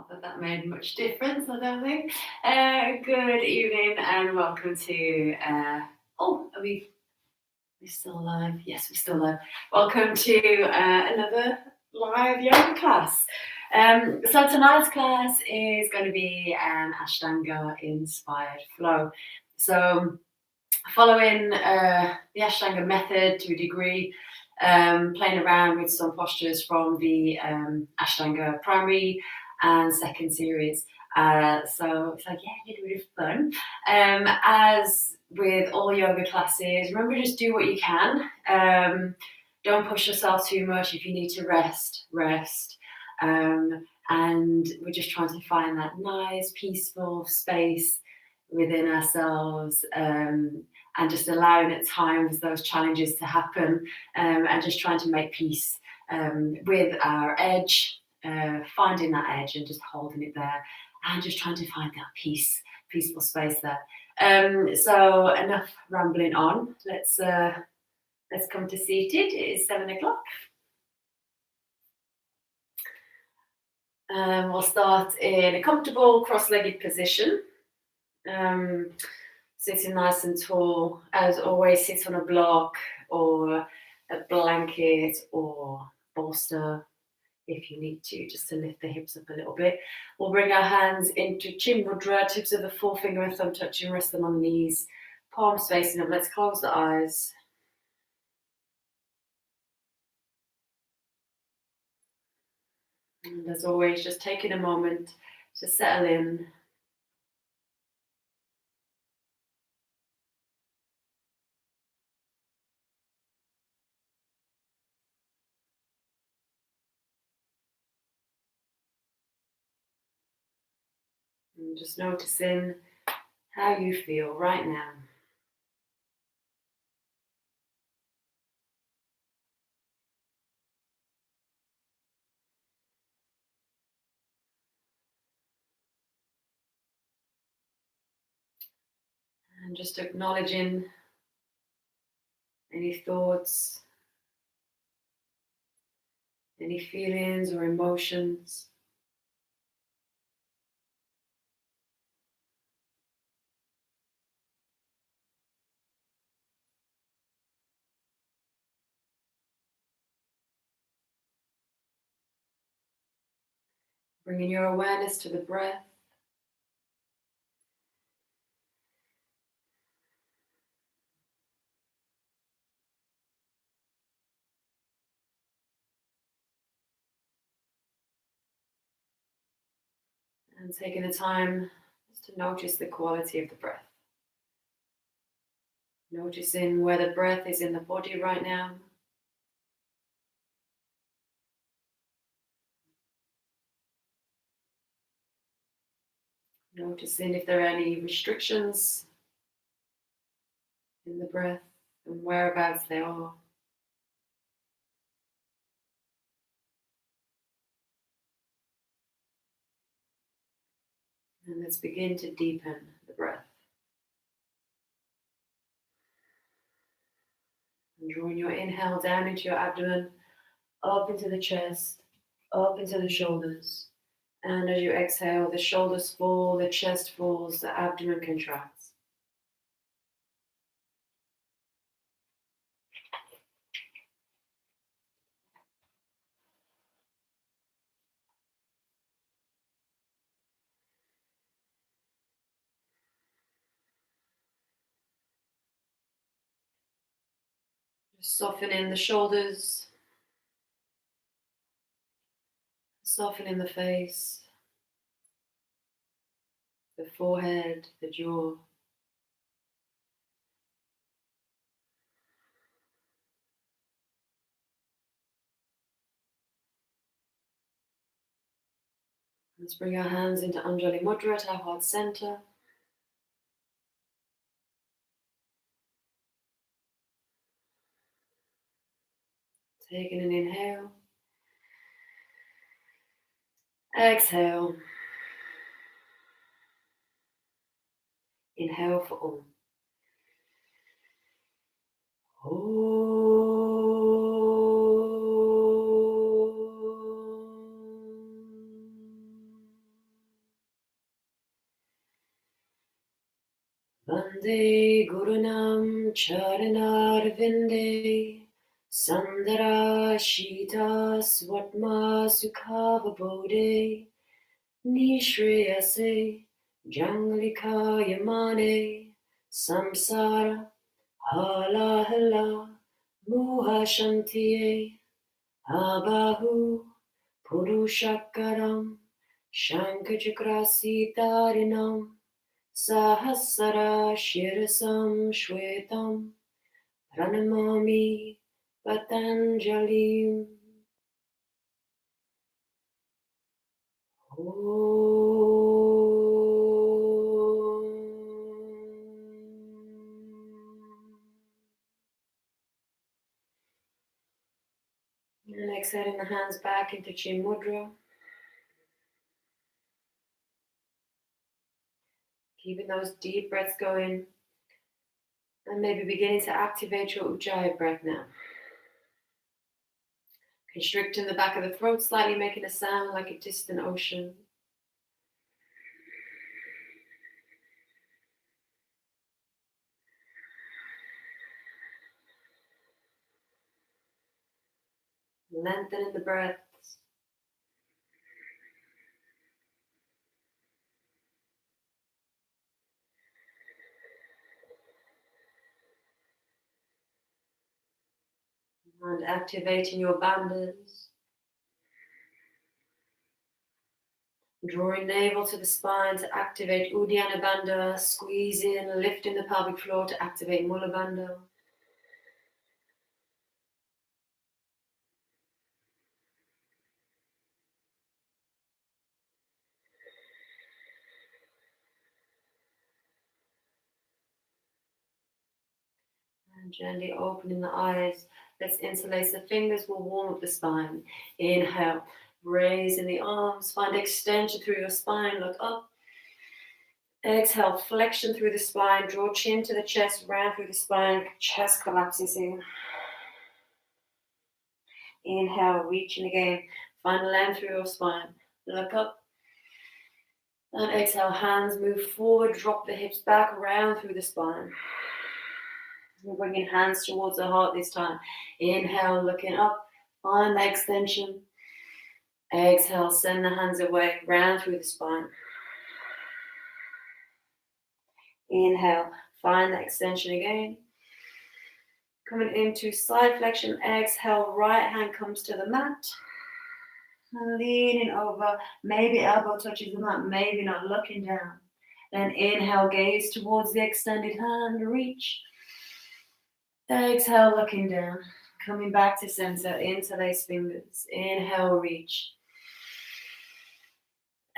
Not that that made much difference, I don't think. Good evening and welcome to. Are we still live? Yes, we're still live. Welcome to another live yoga class. So tonight's class is going to be an Ashtanga-inspired flow. So following the Ashtanga method to a degree, playing around with some postures from the Ashtanga primary and second series. So it's like, yeah, a little bit of fun. As with all yoga classes, remember, just do what you can. Don't push yourself too much. If you need to rest, rest. And we're just trying to find that nice, peaceful space within ourselves, and just allowing at times those challenges to happen, and just trying to make peace with our edge, finding that edge and just holding it there, and just trying to find that peaceful space there. So enough rambling on. Let's come to seated. It is 7 o'clock. We'll start in a comfortable cross-legged position. Sitting nice and tall. As always, sit on a block or a blanket or bolster if you need to, just to lift the hips up a little bit. We'll bring our hands into chin mudra, tips of the forefinger and thumb touching, rest them on the knees, palms facing up. Let's close the eyes. And as always, just taking a moment to settle in. And just noticing how you feel right now. And just acknowledging any thoughts, any feelings or emotions. Bringing your awareness to the breath. And taking the time just to notice the quality of the breath. Noticing where the breath is in the body right now. Noticing if there are any restrictions in the breath and whereabouts they are. And let's begin to deepen the breath. And drawing your inhale down into your abdomen, up into the chest, up into the shoulders. And as you exhale, the shoulders fall, the chest falls, the abdomen contracts. Just softening the shoulders, softening the face, the forehead, the jaw. Let's bring our hands into Anjali Mudra at our heart center. Taking an inhale. Exhale. Inhale for Om. Vande Gurunam Charanarvinde Sandara Shita Swatma Sukhavabode Nishriyase Janglika Yamane Samsara Hala Hala Muhashantiye Abahu Purushakaram Shankachakrasitarinam Sahasara Shirasam Shwetam Pranamami Patanjalim. And exhaling the hands back into Chin Mudra. Keeping those deep breaths going. And maybe beginning to activate your Ujjayi breath now. Constricting the back of the throat slightly, making a sound like a distant ocean. Lengthening the breaths. And activating your bandhas. Drawing navel to the spine to activate Uddiyana Bandha. Squeezing, lifting the pelvic floor to activate Mula Bandha. And gently opening the eyes. Let's interlace the fingers. We'll warm up the spine. Inhale. Raising the arms. Find extension through your spine. Look up. Exhale. Flexion through the spine. Draw chin to the chest. Round through the spine. Chest collapses in. Inhale. Reaching again. Find length through your spine. Look up. And exhale. Hands move forward. Drop the hips back. Round through the spine. We're bringing hands towards the heart this time. Inhale, looking up, find the extension. Exhale, send the hands away, round through the spine. Inhale, find the extension again. Coming into side flexion, exhale, right hand comes to the mat. And leaning over, maybe elbow touches the mat, maybe not, looking down. Then inhale, gaze towards the extended hand, reach. Exhale, looking down, coming back to center, interlace fingers. Inhale, reach.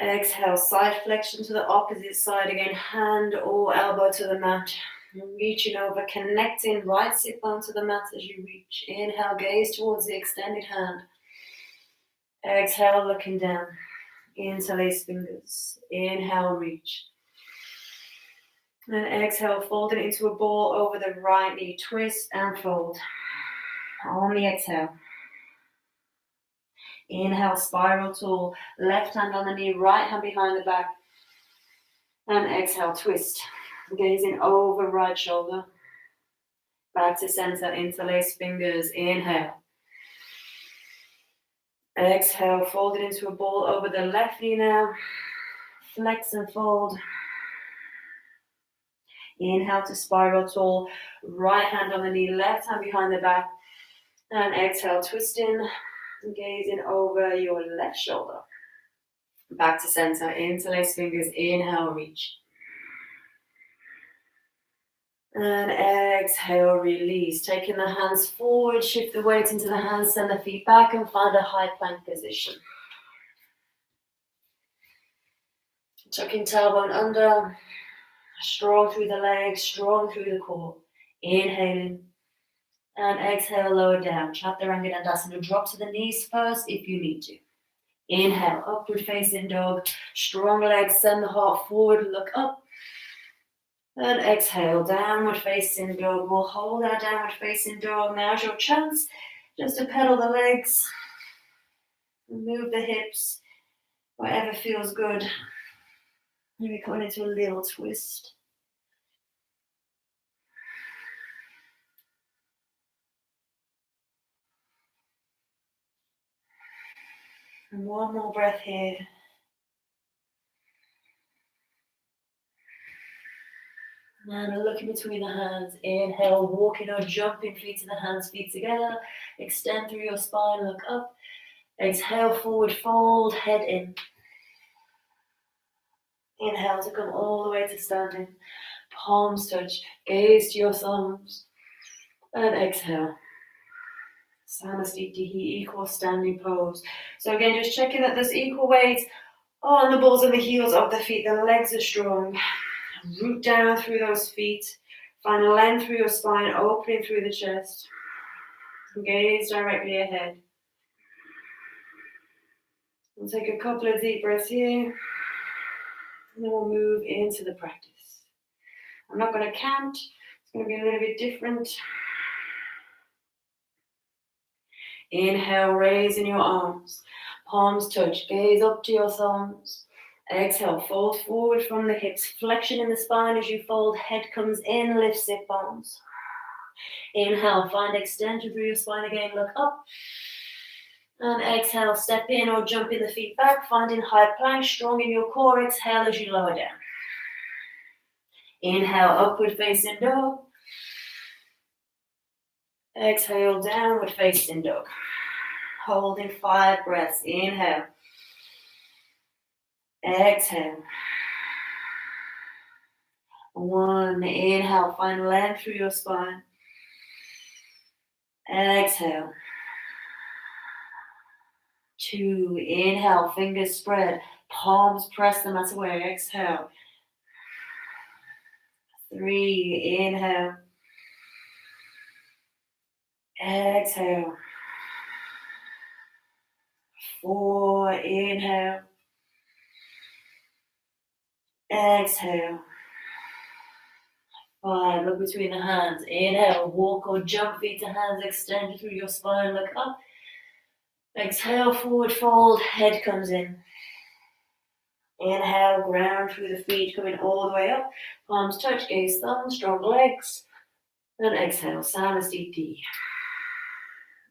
Exhale, side flexion to the opposite side again, hand or elbow to the mat. Reaching over, connecting right sit bone to the mat as you reach. Inhale, gaze towards the extended hand. Exhale, looking down, interlace fingers. Inhale, reach. And exhale, fold it into a ball over the right knee. Twist and fold. On the exhale. Inhale, spiral tall. Left hand on the knee, right hand behind the back. And exhale, twist. Gazing over right shoulder. Back to center, interlace fingers. Inhale. Exhale, fold it into a ball over the left knee now. Flex and fold. Inhale to spiral tall, right hand on the knee, left hand behind the back. And exhale, twisting, gazing over your left shoulder. Back to center, interlace fingers, inhale, reach. And exhale, release. Taking the hands forward, shift the weight into the hands, send the feet back and find a high plank position. Tucking tailbone under. Strong through the legs, strong through the core. Inhaling. And exhale, lower down. Chaturanga Dandasana. Drop to the knees first if you need to. Inhale, upward facing dog. Strong legs, send the heart forward, look up. And exhale, downward facing dog. We'll hold our downward facing dog. Now's your chance just to pedal the legs. Move the hips, whatever feels good. Maybe coming into a little twist. And one more breath here. And looking between the hands. Inhale, walking or jumping feet to the hands, feet together. Extend through your spine, look up. Exhale, forward fold, head in. Inhale to come all the way to standing. Palms touch, gaze to your thumbs. And exhale. Samasthiti, equal standing pose. So again, just checking that there's equal weight on the balls and the heels of the feet. The legs are strong. Root down through those feet. Find length through your spine, opening through the chest. Gaze directly ahead. We'll take a couple of deep breaths here. And then we'll move into the practice. I'm not going to count. It's going to be a little bit different. Inhale, raising your arms. Palms touch. Gaze up to your thumbs. Exhale, fold forward from the hips. Flexion in the spine as you fold. Head comes in, lift sit bones. Inhale, find extension through your spine again. Look up. And exhale, step in or jump in the feet back. Finding high plank, strong in your core. Exhale as you lower down. Inhale, upward facing dog. Exhale, downward facing dog. Holding 5 breaths. Inhale. Exhale. 1. Inhale, find length through your spine. Exhale. 2. Inhale, fingers spread. Palms press the mat away. Exhale. 3. Inhale. Exhale. 4. Inhale. Exhale. 5. Look between the hands. Inhale. Walk or jump feet to hands. Extend through your spine. Look up. Exhale. Forward fold. Head comes in. Inhale. Ground through the feet. Coming all the way up. Palms touch. Gaze thumbs. Strong legs. And exhale. Samasthiti.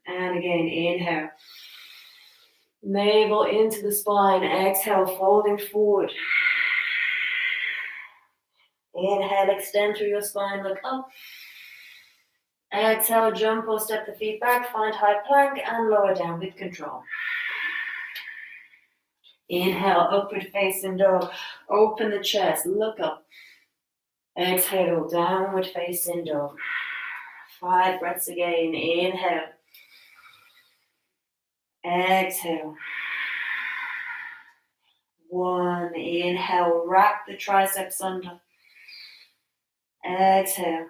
And again. Inhale. Navel into the spine. Exhale. Folding forward. Inhale, extend through your spine, look up. Exhale, jump or step the feet back, find high plank and lower down with control. Inhale, upward facing dog. Open the chest, look up. Exhale, downward facing dog. 5 breaths again. Inhale. Exhale. 1. Inhale, wrap the triceps under. Exhale.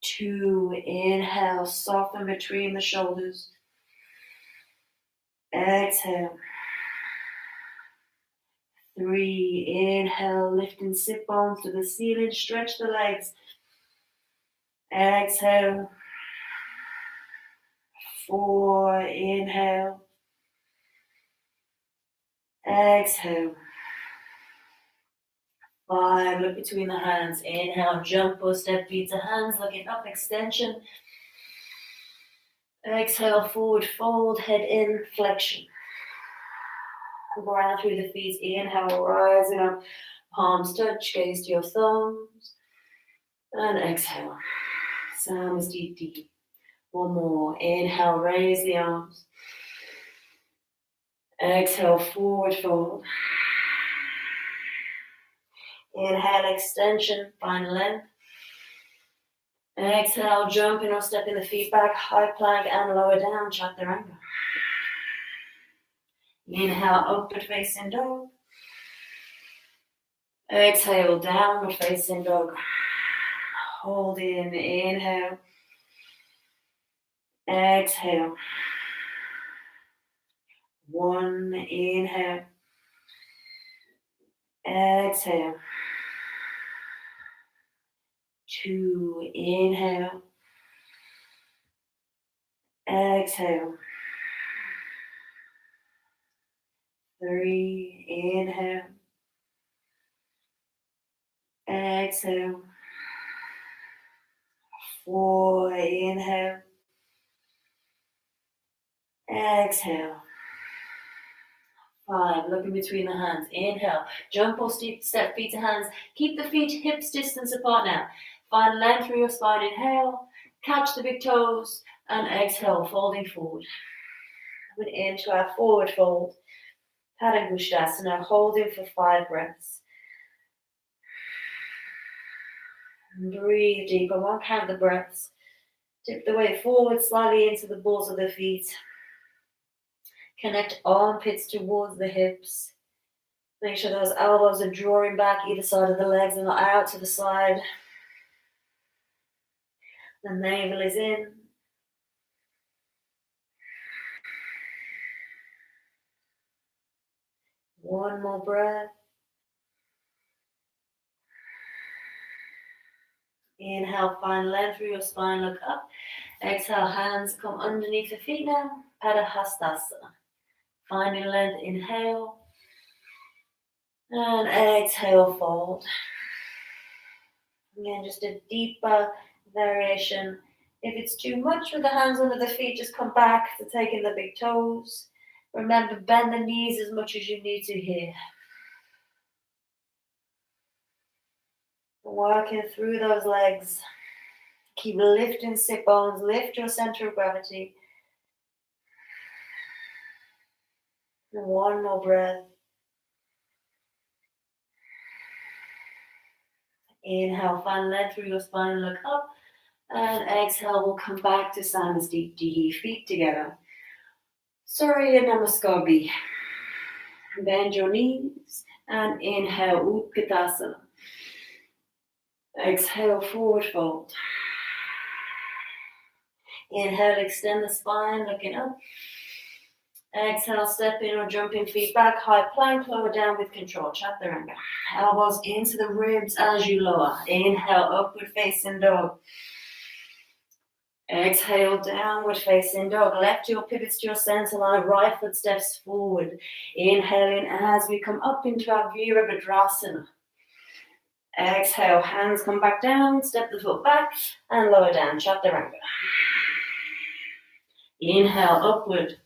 2. Inhale, soften between the shoulders. Exhale. 3. Inhale, lifting sit bones to the ceiling, stretch the legs. Exhale. 4. Inhale. Exhale. 5. Look between the hands. Inhale, jump or step feet to hands, looking up, extension. Exhale, forward fold, head in, flexion. Ground through the feet. Inhale, rising up, palms touch, gaze to your thumbs. And exhale. Samasthiti. 1 more. Inhale, raise the arms. Exhale, forward fold. Inhale, extension, find length. Exhale, jumping or stepping the feet back, high plank and lower down, chaturanga. Inhale, upward facing dog. Exhale, downward facing dog. Hold in, inhale. Exhale. 1, inhale. Exhale. 2, inhale. Exhale. 3, inhale. Exhale. 4, inhale. Exhale. 5, looking between the hands. Inhale, jump or step feet to hands. Keep the feet hips distance apart now. Find length through your spine. Inhale, catch the big toes, and exhale, folding forward. Coming into our forward fold. Padangusthasana, holding for 5 breaths. And breathe deep. I won't count the breaths. Tip the weight forward slightly into the balls of the feet. Connect armpits towards the hips. Make sure those elbows are drawing back either side of the legs and not out to the side. The navel is in. One more breath. Inhale, find length through your spine, look up. Exhale, hands come underneath the feet now. Padahastasana. Finding length, inhale. And exhale, fold. Again, just a deeper variation. If it's too much with the hands under the feet, just come back to taking the big toes. Remember, bend the knees as much as you need to here. Working through those legs. Keep lifting sit bones, lift your center of gravity. And one more breath. Inhale, find length through your spine, look up. And exhale, we'll come back to Samastiti, feet together. Surya Namaskar. Bend your knees and inhale, Utkatasana. Exhale, forward fold. Inhale, extend the spine, looking up. Exhale, step in or jumping feet back, high plank, lower down with control, chaturanga. Elbows into the ribs as you lower. Inhale, upward facing dog. Exhale, downward facing dog. Left heel pivots to your center line, right foot steps forward. Inhaling as we come up into our Virabhadrasana. Exhale, hands come back down, step the foot back and lower down, chaturanga. Inhale, upward.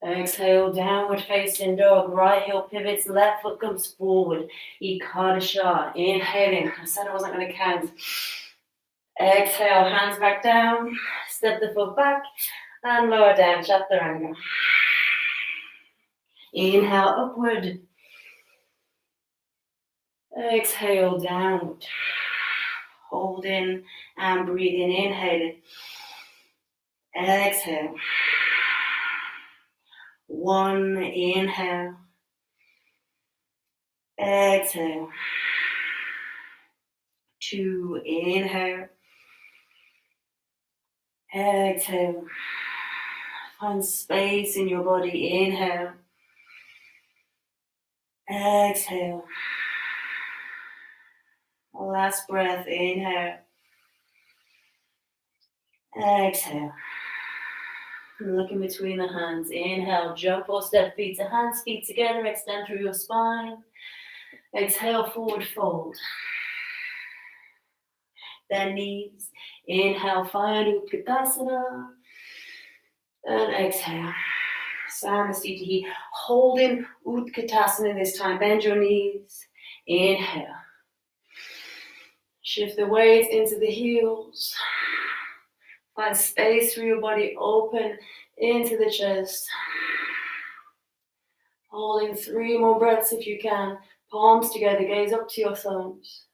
Exhale, downward facing dog. Right heel pivots, left foot comes forward. Ekadasha. Inhaling. I said I wasn't going to count. Exhale, hands back down. Step the foot back and lower down, chaturanga. Inhale, upward. Exhale, downward. Holding and breathing. Inhaling. Exhale. 1, inhale. Exhale. 2, inhale. Exhale. Find space in your body. Inhale. Exhale. Last breath. Inhale. Exhale. Looking between the hands. Inhale, jump or step feet to hands, feet together, extend through your spine. Exhale, forward fold. Then knees. Inhale, find Utkatasana. And exhale. Samastiti. Holding Utkatasana this time. Bend your knees. Inhale. Shift the weight into the heels. Find space through your body, open into the chest. Holding 3 more breaths if you can. Palms together, gaze up to your thumbs.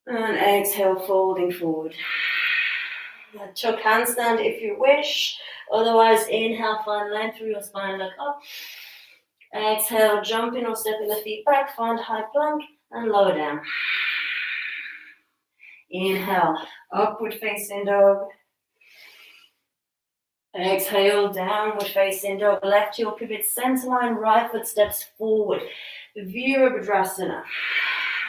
And exhale, folding forward. Chuck handstand if you wish. Otherwise, inhale, find length through your spine, look up. Exhale, jumping or stepping the feet back, find high plank and lower down. Inhale, upward facing dog. Exhale, downward facing dog. Left heel pivot, center line, right foot steps forward. Virabhadrasana.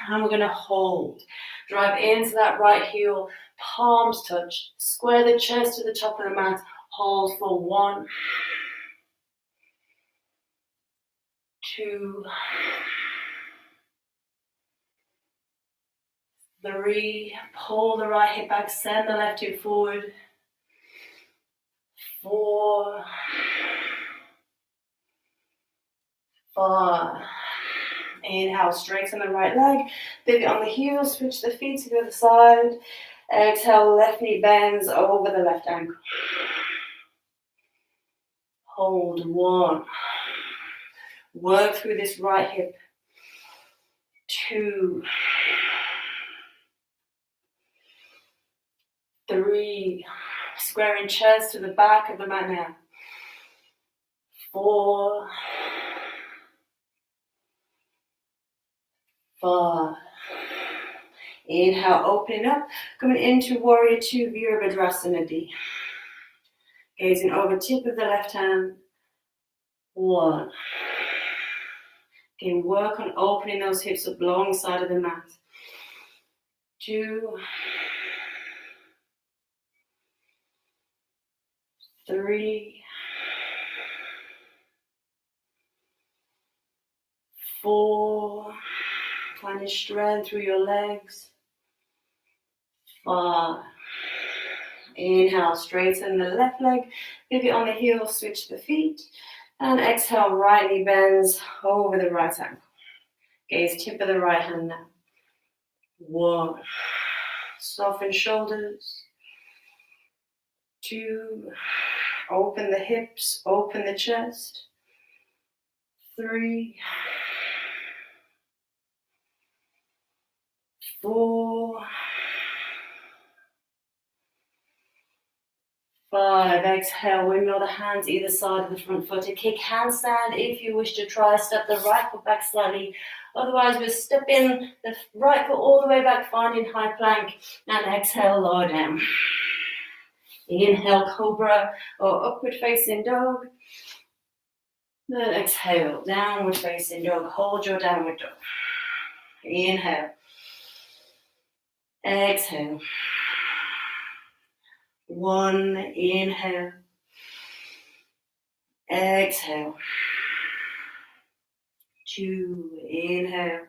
And we're going to hold. Drive into that right heel, palms touch. Square the chest to the top of the mat. Hold for 1, 2, 3, pull the right hip back, send the left hip forward. 4, 5. Inhale, straighten the right leg, pivot on the heels, switch the feet to the other side. Exhale, left knee bends over the left ankle. Hold 1. Work through this right hip. 2, 3. Squaring chest to the back of the mat now. 4, 5. Inhale, opening up, coming into Warrior 2, Virabhadrasana D. Gazing over tip of the left hand. 1. Again, work on opening those hips up alongside of the mat. 2, 3, 4. Finding strength through your legs. 5. Inhale, straighten the left leg, pivot on the heel, switch the feet. And exhale, right knee bends over the right ankle. Gaze tip of the right hand now. 1. Soften shoulders. 2. Open the hips, open the chest. 3, 4, 5. Exhale, windmill the hands either side of the front foot. A kick handstand if you wish to try. Step the right foot back slightly. Otherwise, we're stepping the right foot all the way back, finding high plank. And exhale, lower down. Inhale, cobra or upward facing dog. Then exhale, downward facing dog. Hold your downward dog. Inhale. Exhale. 1, inhale. Exhale. 2, inhale.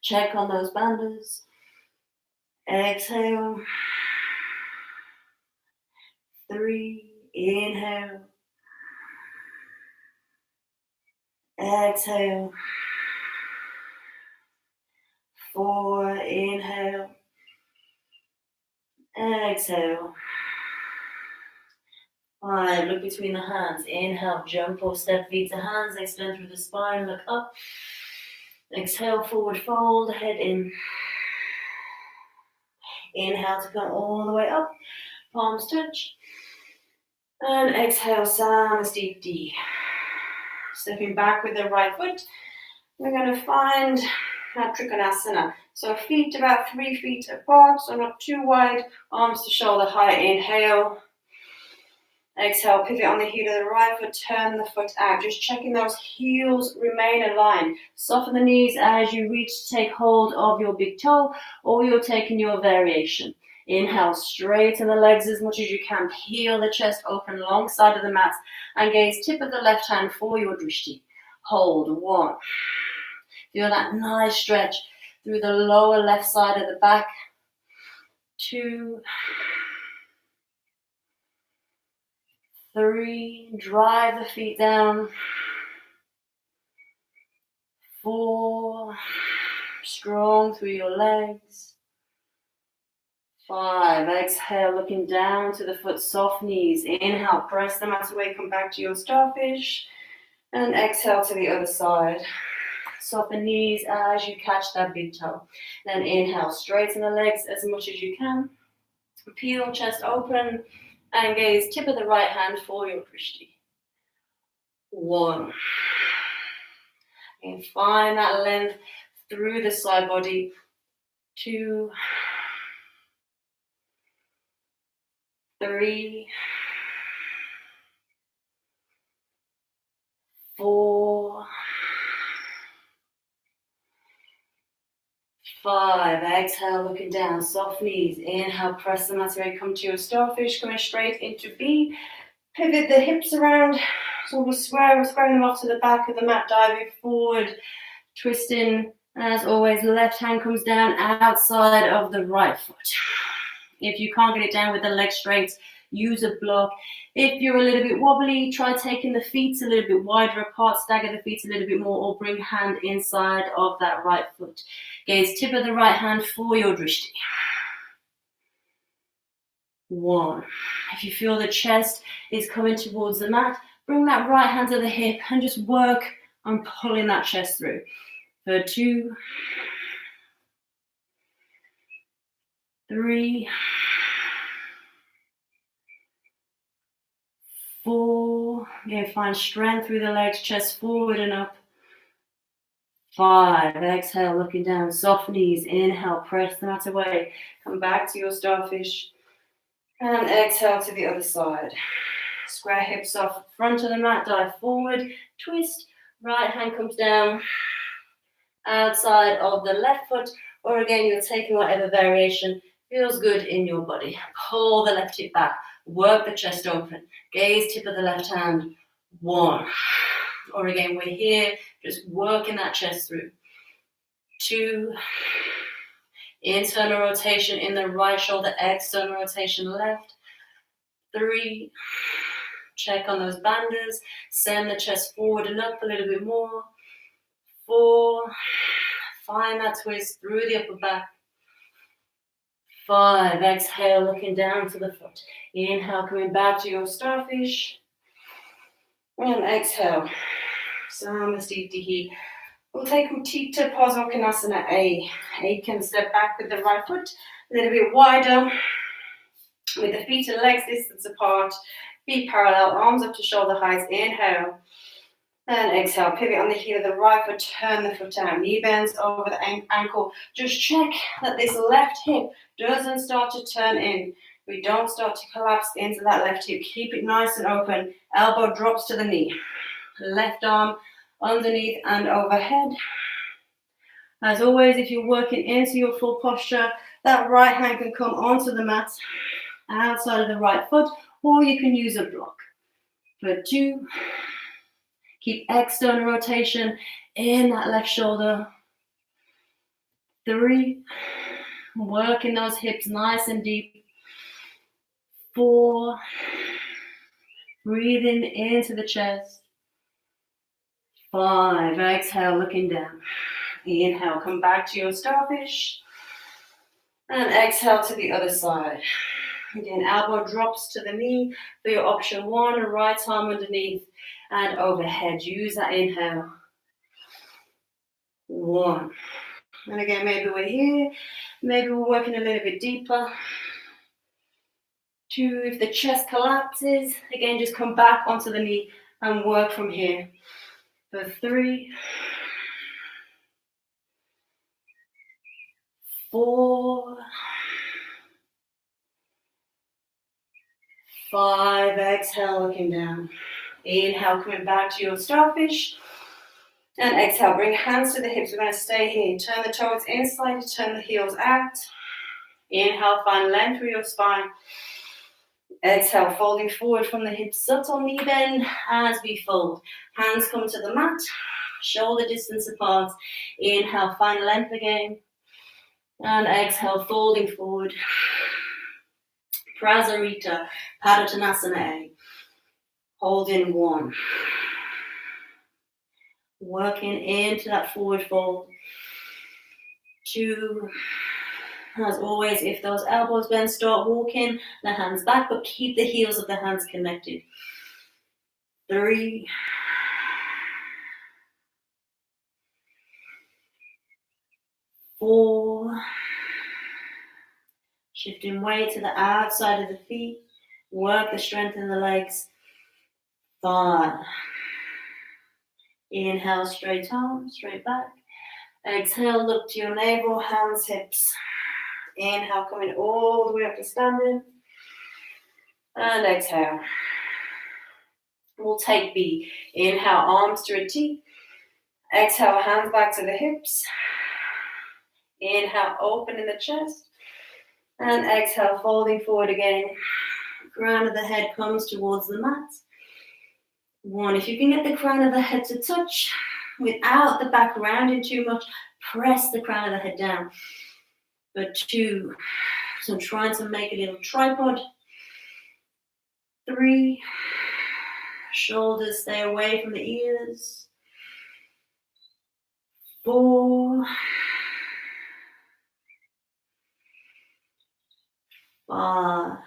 Check on those bandhas. Exhale. 3, inhale. Exhale. 4, inhale. Exhale. 5, look between the hands. Inhale, jump or step feet to hands. Extend through the spine, look up. Exhale, forward fold, head in. Inhale to come all the way up. Palms touch. And exhale, Samasthiti. Stepping back with the right foot. We're going to find that Trikonasana. So feet about 3 feet apart, so not too wide. Arms to shoulder height. Inhale. Exhale, pivot on the heel of the right foot, turn the foot out. Just checking those heels remain aligned. Soften the knees as you reach to take hold of your big toe, or you're taking your variation. Inhale, straighten the legs as much as you can. Peel the chest open alongside of the mat and gaze tip of the left hand for your drishti. Hold. 1. Feel that nice stretch through the lower left side of the back. 2, 3, drive the feet down. 4, strong through your legs. 5, exhale, looking down to the foot, soft knees. Inhale, press the mat away, come back to your starfish. And exhale to the other side. Soften knees as you catch that big toe. Then inhale, straighten the legs as much as you can. Peel chest open. And gaze tip of the right hand for your drishti. 1. And find that length through the side body. 2, 3, 4, 5. Exhale, looking down, soft knees. Inhale, press the mat away, come to your starfish, coming straight into B. Pivot the hips around, so we're squaring them off to the back of the mat, diving forward, twisting And as always, left hand comes down outside of the right foot. If you can't get it down with the leg straight, use a block. If you're a little bit wobbly, try taking the feet a little bit wider apart, stagger the feet a little bit more, or bring hand inside of that right foot. Gaze tip of the right hand for your drishti. 1. If you feel the chest is coming towards the mat, bring that right hand to the hip and just work on pulling that chest through. For 2, 3, 4. Again, find strength through the legs, chest forward and up. 5. Exhale, looking down, soft knees. Inhale, press the mat away. Come back to your starfish. And exhale to the other side. Square hips off front of the mat, dive forward, twist. Right hand comes down outside of the left foot, or again, you're taking whatever variation feels good in your body. Pull the left hip back, work the chest open, gaze tip of the left hand. 1. Or again, we're here, just working that chest through. 2. Internal rotation in the right shoulder, external rotation left. 3. Check on those bandhas, send the chest forward and up a little bit more. 4. Find that twist through the upper back. 5. Exhale, looking down to the foot. Inhale, coming back to your starfish. And exhale. Samastitihi. We'll take Utthita Padottanasana A. A can step back with the right foot, a little bit wider, with the feet and legs distance apart, feet parallel, arms up to shoulder height. Inhale. And exhale, pivot on the heel of the right foot, turn the foot down, knee bends over the ankle. Just check that this left hip doesn't start to turn in. We don't start to collapse into that left hip. Keep it nice and open. Elbow drops to the knee. Left arm underneath and overhead. As always, if you're working into your full posture, that right hand can come onto the mat outside of the right foot, or you can use a block. For 2, keep external rotation in that left shoulder. 3, working those hips nice and deep. 4, breathing into the chest. 5, exhale, looking down. Inhale, come back to your starfish. And exhale to the other side. Again, elbow drops to the knee for your option 1, right arm underneath and overhead. Use that inhale. 1. And again, maybe we're here. Maybe we're working a little bit deeper. 2, if the chest collapses, again, just come back onto the knee and work from here. For 3, 4, 5, exhale, looking down. Inhale, coming back to your starfish. And exhale, bring hands to the hips. We're going to stay here. Turn the toes in slightly, turn the heels out. Inhale, find length through your spine. Exhale, folding forward from the hips, subtle knee bend as we fold. Hands come to the mat, shoulder distance apart. Inhale, find length again. And exhale, folding forward. Prasarita, Padottanasana A. Hold in 1. Working into that forward fold. 2. As always, if those elbows bend, start walking the hands back, but keep the heels of the hands connected. 3. 4. Shifting weight to the outside of the feet. Work the strength in the legs. 5. Inhale, straight arms, straight back. Exhale, look to your navel, hands, hips. Inhale, coming all the way up to standing. And exhale. We'll take B. Inhale, arms to a T. Exhale, hands back to the hips. Inhale, open in the chest. And exhale, folding forward again. Crown of the head comes towards the mat. 1. If you can get the crown of the head to touch without the back rounding too much, press the crown of the head down. But 2, so I'm trying to make a little tripod. 3, shoulders stay away from the ears. 4, 5,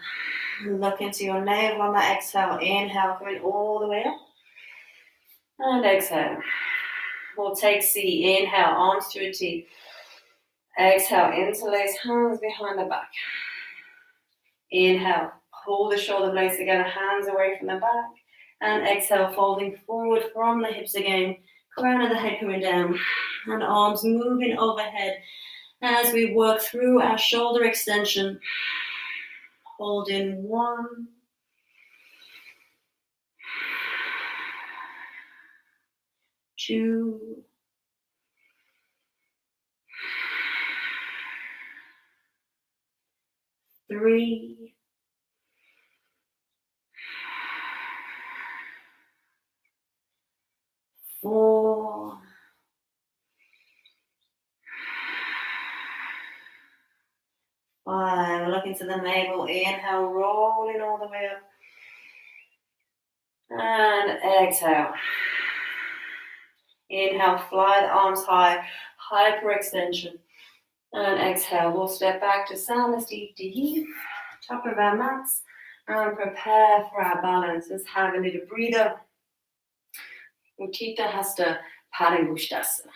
look into your navel on that exhale. Inhale, coming all the way up. And exhale. We'll take C. Inhale, arms to a T. Exhale, interlace hands behind the back. Inhale, pull the shoulder blades together, hands away from the back. And exhale, folding forward from the hips again. Crown of the head coming down. And arms moving overhead as we work through our shoulder extension. Hold in 1. 2. 3. 4. 5. Look into the navel. Inhale, rolling all the way up. And exhale. Inhale, fly the arms high, hyperextension. And exhale, we'll step back to Samas deep, top of our mats, and prepare for our balance. Let's have a little breather. Utthita Hasta Padangusthasana.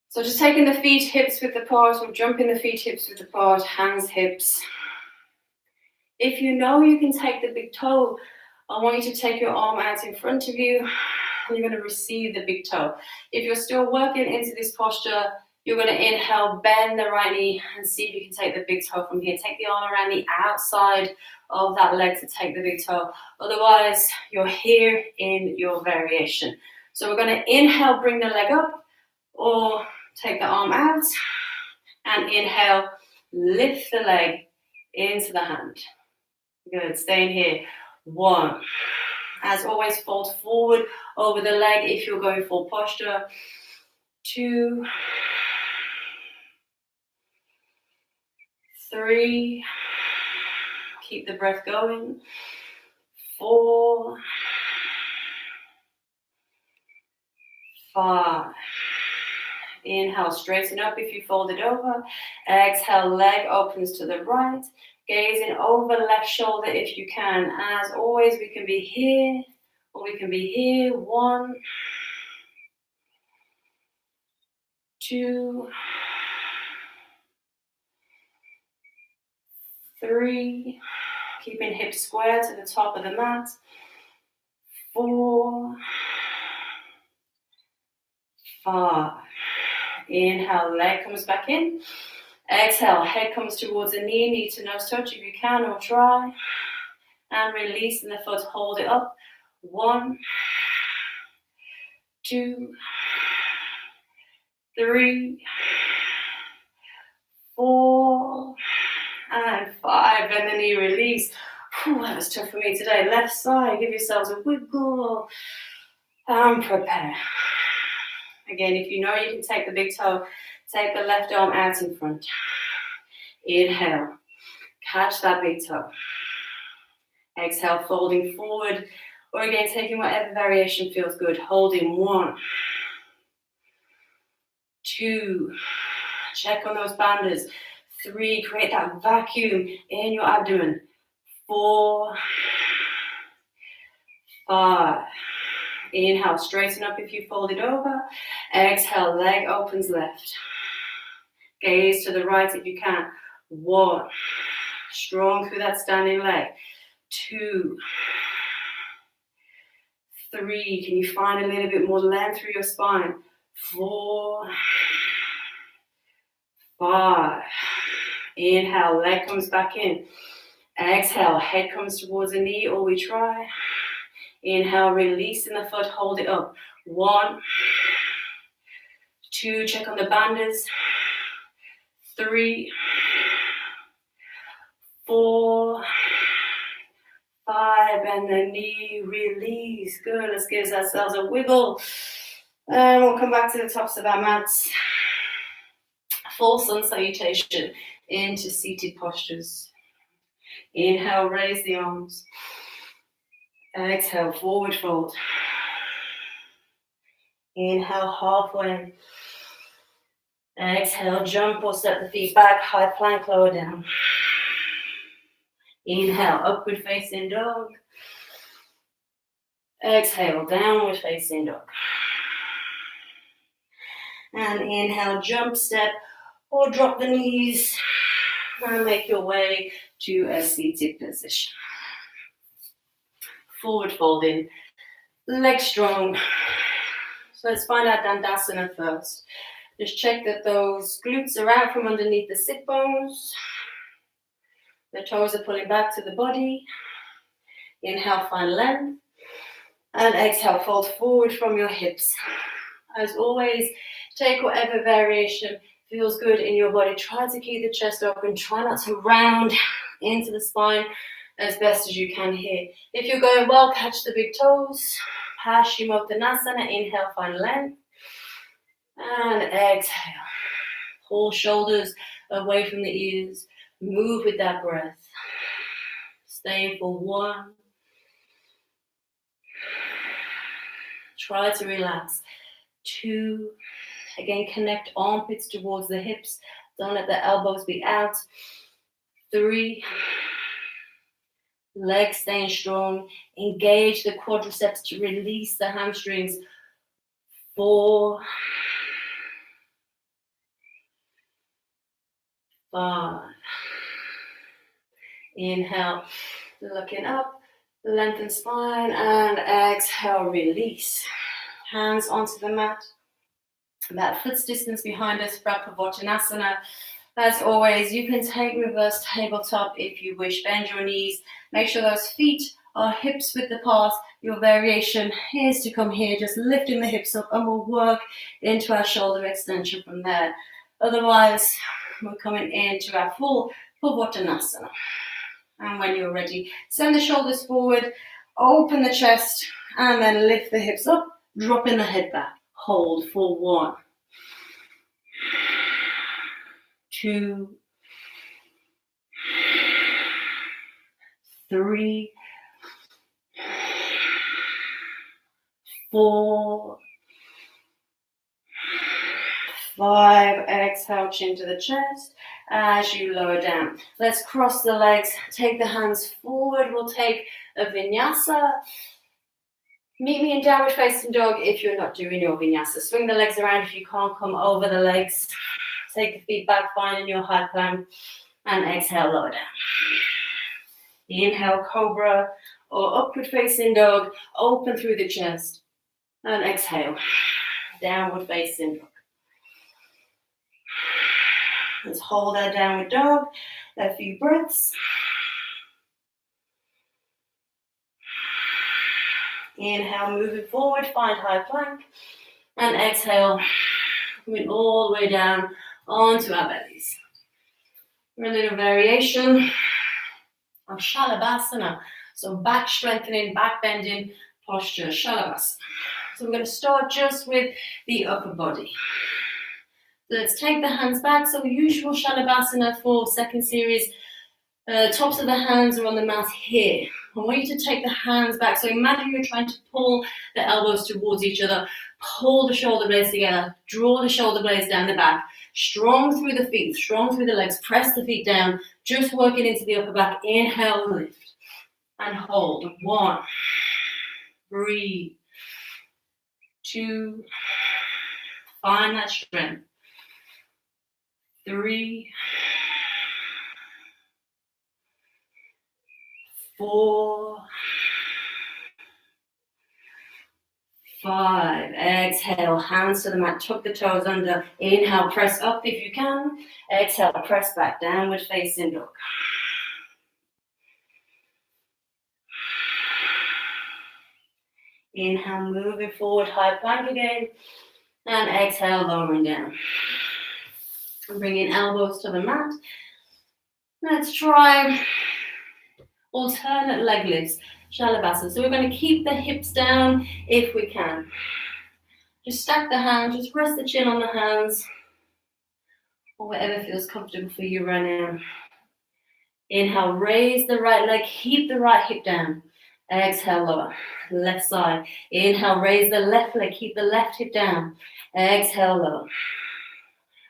So just taking the feet hips width apart, or jumping the feet hips width apart, hands hips. If you know you can take the big toe, I want you to take your arm out in front of you. You're going to receive the big toe. If you're still working into this posture, you're going to inhale, bend the right knee, and see if you can take the big toe from here. Take the arm around the outside of that leg to take the big toe. Otherwise, you're here in your variation. So we're going to inhale, bring the leg up, or take the arm out, and inhale, lift the leg into the hand. Good, staying here. 1. As always, fold forward over the leg if you're going full posture. 2, 3, keep the breath going. 4, 5. Inhale, straighten up if you fold it over. Exhale, leg opens to the right. Gazing over left shoulder if you can. As always, we can be here or we can be here. 1, 2, 3. Keeping hips square to the top of the mat. 4, 5. Inhale, leg comes back in. Exhale, head comes towards the knee, knee to nose touch if you can or try. And release in the foot, hold it up. 1, 2, 3, 4, and 5. Bend the knee, release. Whew, that was tough for me today. Left side, give yourselves a wiggle. And prepare. Again, if you know you can take the big toe, take the left arm out in front. Inhale, catch that big toe. Exhale, folding forward. Or again, taking whatever variation feels good. Holding 1, 2, check on those banders. 3, create that vacuum in your abdomen. 4, 5. Inhale, straighten up if you fold it over. Exhale, leg opens left. Gaze to the right if you can. 1, strong through that standing leg. 2, 3, can you find a little bit more length through your spine? 4, 5. Inhale, leg comes back in. Exhale, head comes towards the knee, or we try. Inhale, release in the foot, hold it up. 1, 2, check on the banders. 3, 4, 5, and the knee, release. Good, let's give ourselves a wiggle. And we'll come back to the tops of our mats. Full sun salutation into seated postures. Inhale, raise the arms. Exhale, forward fold. Inhale, halfway. Exhale, jump or step the feet back, high plank, lower down. Inhale, upward facing dog. Exhale, downward facing dog. And inhale, jump, step, or drop the knees and make your way to a seated position. Forward folding, legs strong. So let's find our Dandasana first. Just check that those glutes are out from underneath the sit bones. The toes are pulling back to the body. Inhale, find length. And exhale, fold forward from your hips. As always, take whatever variation feels good in your body. Try to keep the chest open. Try not to round into the spine as best as you can here. If you're going well, catch the big toes. Paschimottanasana. Inhale, find length. And exhale. Pull shoulders away from the ears. Move with that breath. Stay for 1. Try to relax. 2. Again, connect armpits towards the hips. Don't let the elbows be out. 3. Legs staying strong. Engage the quadriceps to release the hamstrings. 4. 5. Inhale, looking up, lengthen spine, and exhale, release. Hands onto the mat. About foot's distance behind us, Prabhavottanasana. As always, you can take reverse tabletop if you wish. Bend your knees. Make sure those feet are hips width apart. Your variation is to come here, just lifting the hips up, and we'll work into our shoulder extension from there. Otherwise, we're coming into our full Purvottanasana. And when you're ready, send the shoulders forward, open the chest, and then lift the hips up, dropping the head back. Hold for 1, 2, 3, 4, 5. Exhale, chin to the chest as you lower down. Let's cross the legs, take the hands forward. We'll take a vinyasa. Meet me in downward facing dog if you're not doing your vinyasa. Swing the legs around if you can't come over the legs. Take the feet back, finding your high plank, and exhale, lower down. Inhale, cobra or upward facing dog. Open through the chest, and exhale, downward facing dog. Let's hold our downward dog, a few breaths. Inhale, moving forward, find high plank. And exhale, coming all the way down onto our bellies. A little variation of Shalabhasana. So back strengthening, back bending posture, Shalabhasana. So we're going to start just with the upper body. Let's take the hands back. So usual Shalabhasana for second series. Tops of the hands are on the mat here. I want you to take the hands back. So imagine you're trying to pull the elbows towards each other. Pull the shoulder blades together. Draw the shoulder blades down the back. Strong through the feet, strong through the legs. Press the feet down. Just working into the upper back. Inhale, lift. And hold. 1. Breathe. 2. Find that strength. 3. 4. 5. Exhale, hands to the mat, tuck the toes under. Inhale, press up if you can. Exhale, press back, downward facing dog. Inhale, moving forward, high plank again. And exhale, lowering down. Bringing elbows to the mat. Let's try alternate leg lifts, Shalabhasana. So we're going to keep the hips down if we can. Just stack the hands, just rest the chin on the hands, or whatever feels comfortable for you right now. Inhale, raise the right leg, keep the right hip down. Exhale, lower, left side. Inhale, raise the left leg, keep the left hip down. Exhale, lower.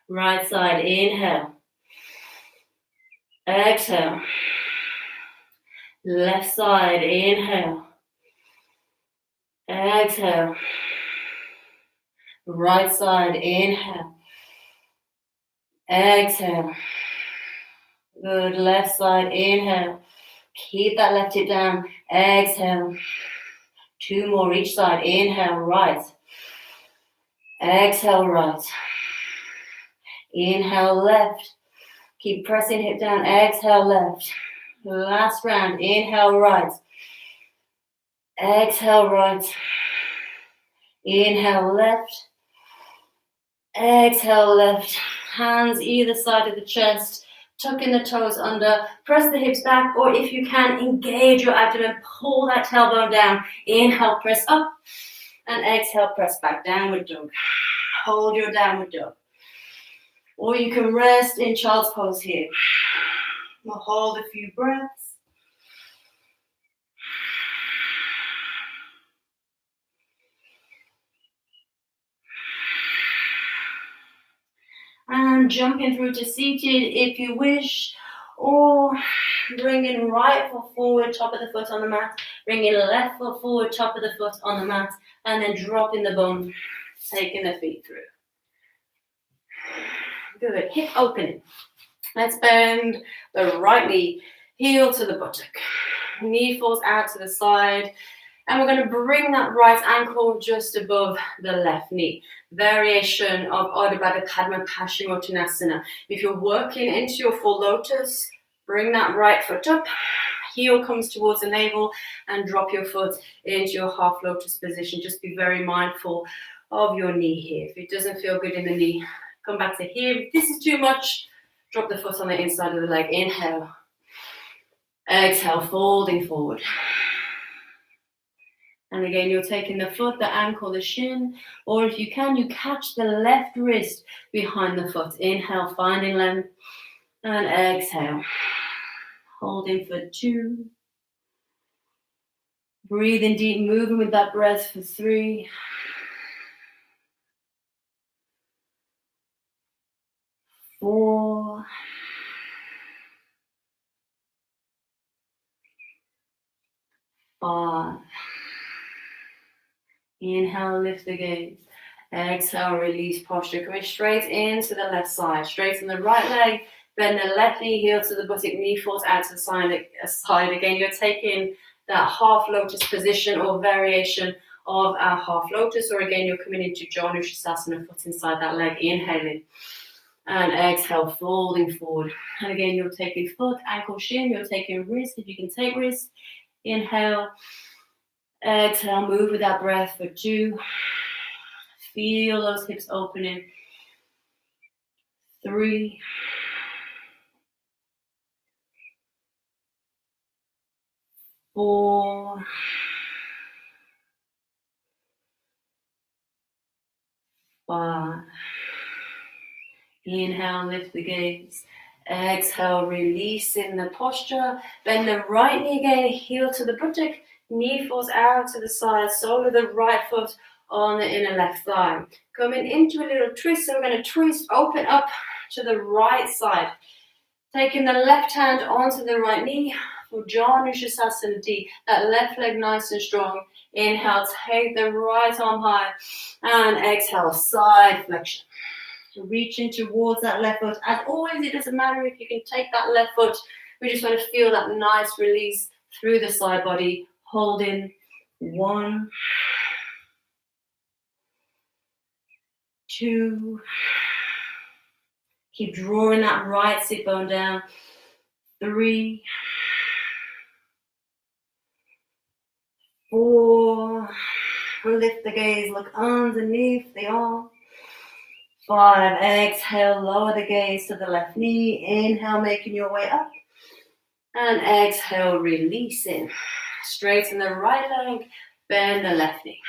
Right side, inhale. Exhale. Left side, inhale. Exhale. Right side, inhale. Exhale. Good, left side, inhale. Keep that left hip down. Exhale. 2 more each side. Inhale, right. Exhale, right. Inhale, left. Keep pressing hip down. Exhale, left. Last round. Inhale, right. Exhale, right. Inhale, left. Exhale, left. Hands either side of the chest. Tuck in the toes under. Press the hips back, or if you can, engage your abdomen. Pull that tailbone down. Inhale, press up. And exhale, press back. Downward dog. Hold your downward dog. Or you can rest in child's pose here. We'll hold a few breaths. And jumping through to seated if you wish, or bringing right foot forward, top of the foot on the mat, bringing left foot forward, top of the foot on the mat, and then dropping the bum, taking the feet through. Good, hip opening. Let's bend the right knee, heel to the buttock. Knee falls out to the side, and we're going to bring that right ankle just above the left knee. Variation of Ardha Baddha Padma Paschimottanasana. If you're working into your full lotus, bring that right foot up, heel comes towards the navel, and drop your foot into your half lotus position. Just be very mindful of your knee here. If it doesn't feel good in the knee, come back to here. If this is too much, drop the foot on the inside of the leg. Inhale. Exhale, folding forward. And again, you're taking the foot, the ankle, the shin, or if you can, you catch the left wrist behind the foot. Inhale, finding length, and exhale. Holding for 2. Breathing deep, moving with that breath for 3. 4. 5. Inhale, lift the gaze. Exhale, release posture. Coming straight into the left side. Straighten the right leg. Bend the left knee, heel to the buttock. Knee falls out to the side. Again, you're taking that half lotus position or variation of our half lotus. Or again, you're coming into Janushasana, foot inside that leg. Inhaling. And exhale, folding forward. And again, you're taking foot, ankle, shin. You're taking wrist, if you can take wrist. Inhale. Exhale, move with that breath for 2. Feel those hips opening. 3. 4. 5. Inhale, lift the gaze. Exhale, releasing the posture. Bend the right knee again, heel to the buttock. Knee falls out to the side, sole of the right foot on the inner left thigh. Coming into a little twist, so we're going to twist, open up to the right side. Taking the left hand onto the right knee for Janushasana D. That left leg nice and strong. Inhale, take the right arm high. And exhale, side flexion. Reaching towards that left foot. As always, it doesn't matter if you can take that left foot. We just want to feel that nice release through the side body. Holding. 1. 2. Keep drawing that right sit bone down. 3. 4. Lift the gaze, look underneath the arm. 5. Exhale, lower the gaze to the left knee. Inhale, making your way up. And exhale, releasing. Straighten the right leg, bend the left knee.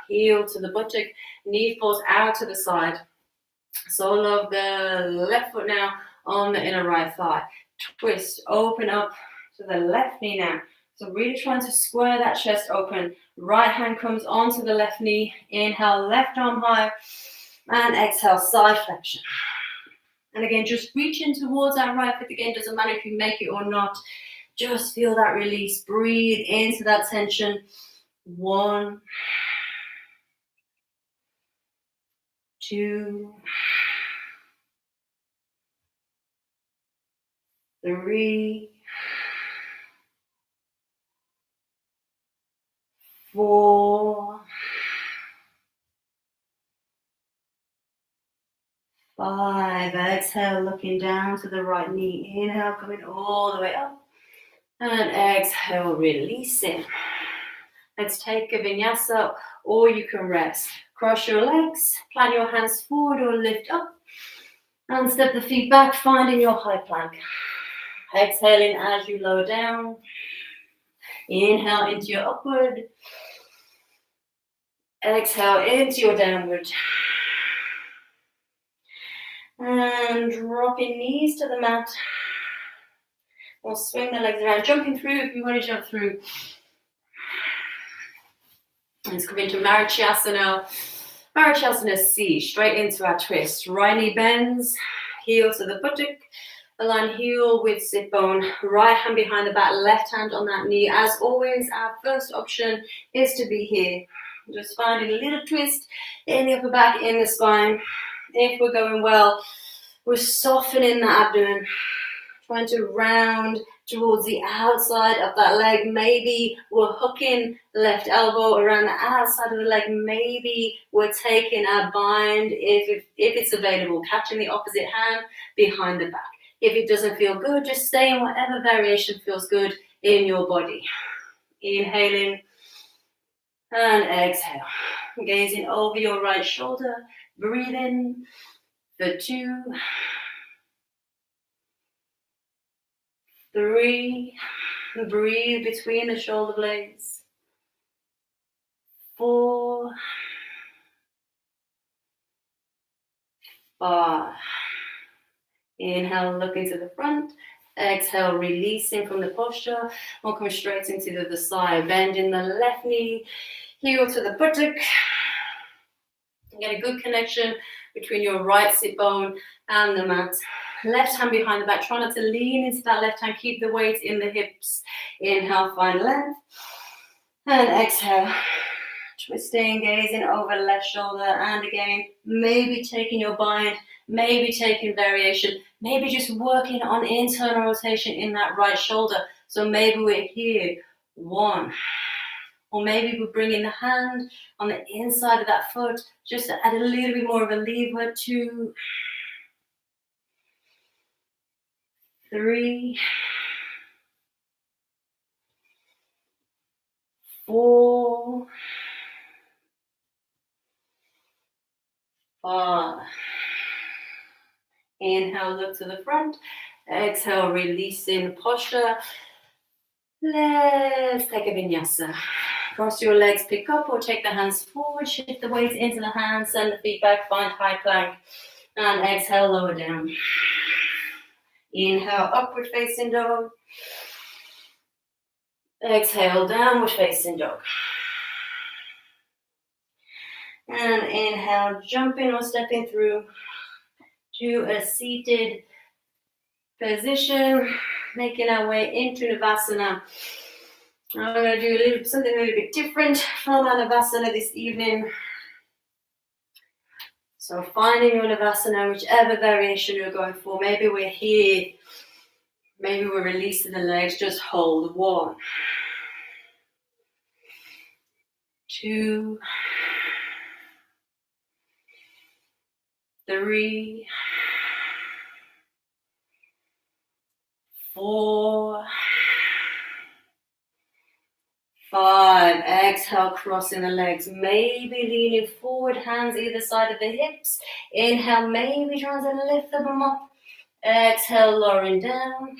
heel to the buttock, knee falls out to the side. Sole of the left foot now on the inner right thigh. Twist, open up to the left knee now. So really trying to square that chest open. Right hand comes onto the left knee. Inhale, left arm high. And exhale, side flexion. And again, just reaching towards that right foot. Again, doesn't matter if you make it or not. Just feel that release. Breathe into that tension. 1, 2, 3, 4, 5. Exhale, looking down to the right knee. Inhale, coming all the way up. And exhale, releasing. Let's take a vinyasa, or you can rest. Cross your legs, plant your hands forward or lift up. And step the feet back, finding your high plank. Exhaling as you lower down. Inhale into your upward. Exhale into your downward. And dropping knees to the mat. We'll swing the legs around, jumping through if you want to jump through. Let's come into Marichyasana. Marichyasana C, straight into our twist. Right knee bends, heel to the buttock. Align heel with sit bone. Right hand behind the back, left hand on that knee. As always, our first option is to be here. Just finding a little twist in the upper back, in the spine. If we're going well, we're softening the abdomen. Trying to round towards the outside of that leg. Maybe we're hooking left elbow around the outside of the leg. Maybe we're taking a bind if it's available, catching the opposite hand behind the back. If it doesn't feel good, just stay in whatever variation feels good in your body. Inhaling and exhale. Gazing over your right shoulder. Breathe in for 2, 3, breathe between the shoulder blades. 4, 5. Inhale, look into the front. Exhale, releasing from the posture. We'll come straight into the other side. Bending the left knee, heel to the buttock. Get a good connection between your right sit bone and the mat. Left hand behind the back, try not to lean into that left hand. Keep the weight in the hips. Inhale, find length. And exhale. Twisting, gazing over left shoulder. And again, maybe taking your bind, maybe taking variation, maybe just working on internal rotation in that right shoulder. So maybe we're here, 1. Or maybe we're bringing the hand on the inside of that foot just to add a little bit more of a lever. 2, 3, 4, 5. Inhale, look to the front. Exhale, releasing posture. Let's take a vinyasa. Cross your legs, pick up or take the hands forward. Shift the weight into the hands, send the feet back, find high plank. And exhale, lower down. Inhale, upward facing dog. Exhale, downward facing dog. And inhale, jumping or stepping through to a seated position, making our way into Navasana. I'm going to do something a little bit different from our Navasana this evening. So finding your Navasana, whichever variation you're going for. Maybe we're here, maybe we're releasing the legs, just hold. 1, 2, 3, 4, 5. Exhale, crossing the legs. Maybe leaning forward, hands either side of the hips. Inhale, maybe trying to lift them up. Exhale, lowering down.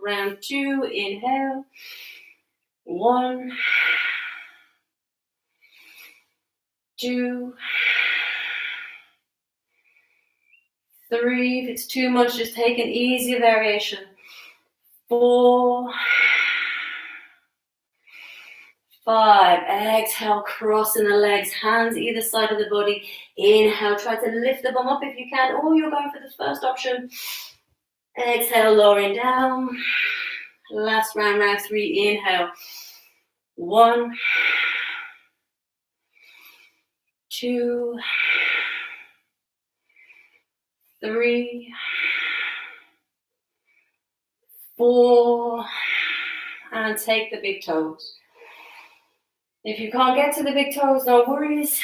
Round 2, inhale. 1, 2, 3. If it's too much, just take an easy variation. 4, 5. Exhale, crossing the legs, hands either side of the body. Inhale, try to lift the bum up if you can, or you're going for the first option. Exhale, lowering down. Last round, round 3. Inhale. 1, 2, 3, 4, and take the big toes. If you can't get to the big toes, no worries.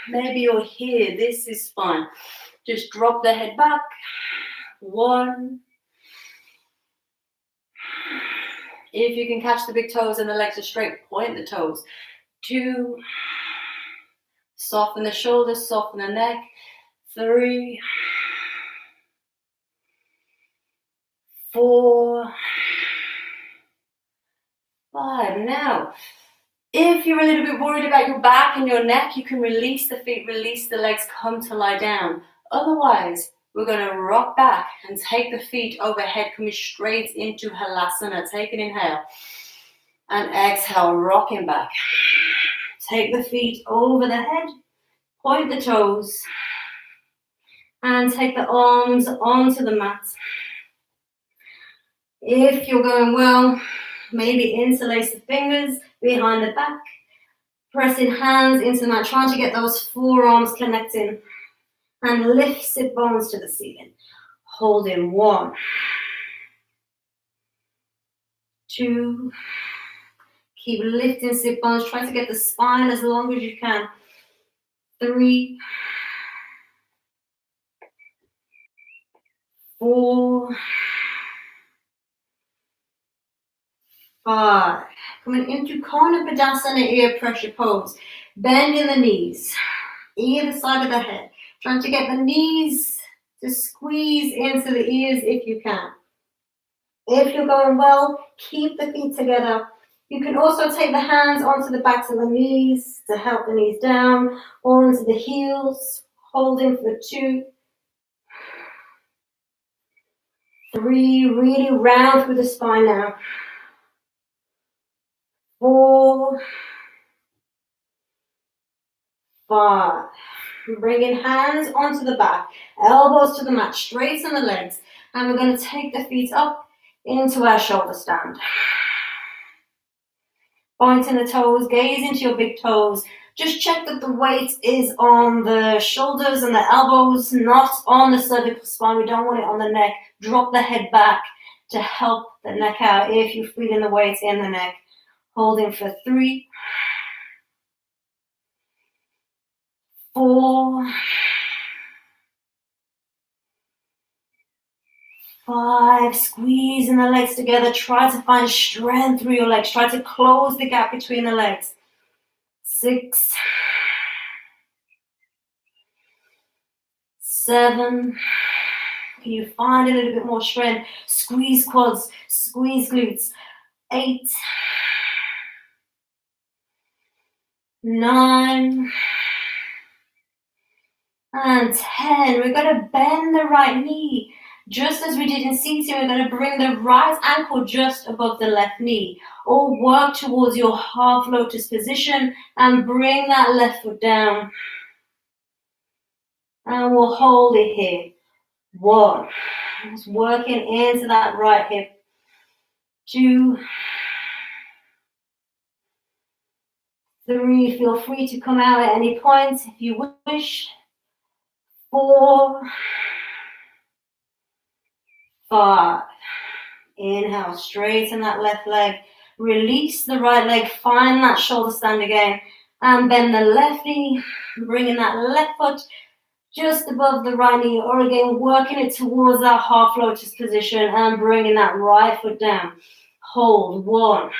Maybe you're here. This is fine. Just drop the head back. 1. If you can catch the big toes and the legs are straight, point the toes. 2. Soften the shoulders, soften the neck. 3, 4, 5. Now, if you're a little bit worried about your back and your neck, you can release the feet, release the legs, come to lie down. Otherwise, we're going to rock back and take the feet overhead, coming straight into Halasana. Take an inhale and exhale, rocking back. Take the feet over the head, point the toes, and take the arms onto the mat. If you're going well, maybe interlace the fingers behind the back, pressing hands into the mat, trying to get those forearms connecting, and lift sit bones to the ceiling. Holding 1, 2, keep lifting sit bones, try to get the spine as long as you can. 3, 4, 5. Coming into Karina ear pressure pose. Bending the knees, either side of the head. Trying to get the knees to squeeze into the ears if you can. If you're going well, keep the feet together. You can also take the hands onto the backs of the knees to help the knees down, or into the heels, holding for 2, 3, really round through the spine now. 4, 5. Bringing hands onto the back, elbows to the mat, straighten the legs, and we're going to take the feet up into our shoulder stand. Pointing the toes, gaze into your big toes. Just check that the weight is on the shoulders and the elbows, not on the cervical spine. We don't want it on the neck. Drop the head back to help the neck out if you're feeling the weight in the neck. Holding for 3, 4, 5. Squeezing the legs together. Try to find strength through your legs. Try to close the gap between the legs. 6, 7. Can you find a little bit more strength? Squeeze quads, squeeze glutes. 8, 9, and 10. We're going to bend the right knee. Just as we did in seating, we're going to bring the right ankle just above the left knee. Or work towards your half lotus position and bring that left foot down. And we'll hold it here. 1. Just working into that right hip. 2, 3. Feel free to come out at any point if you wish. 4, 5. Inhale, straighten that left leg. Release the right leg. Find that shoulder stand again. And bend the left knee. Bringing that left foot just above the right knee. Or again, working it towards that half lotus position. And bringing that right foot down. Hold. 1,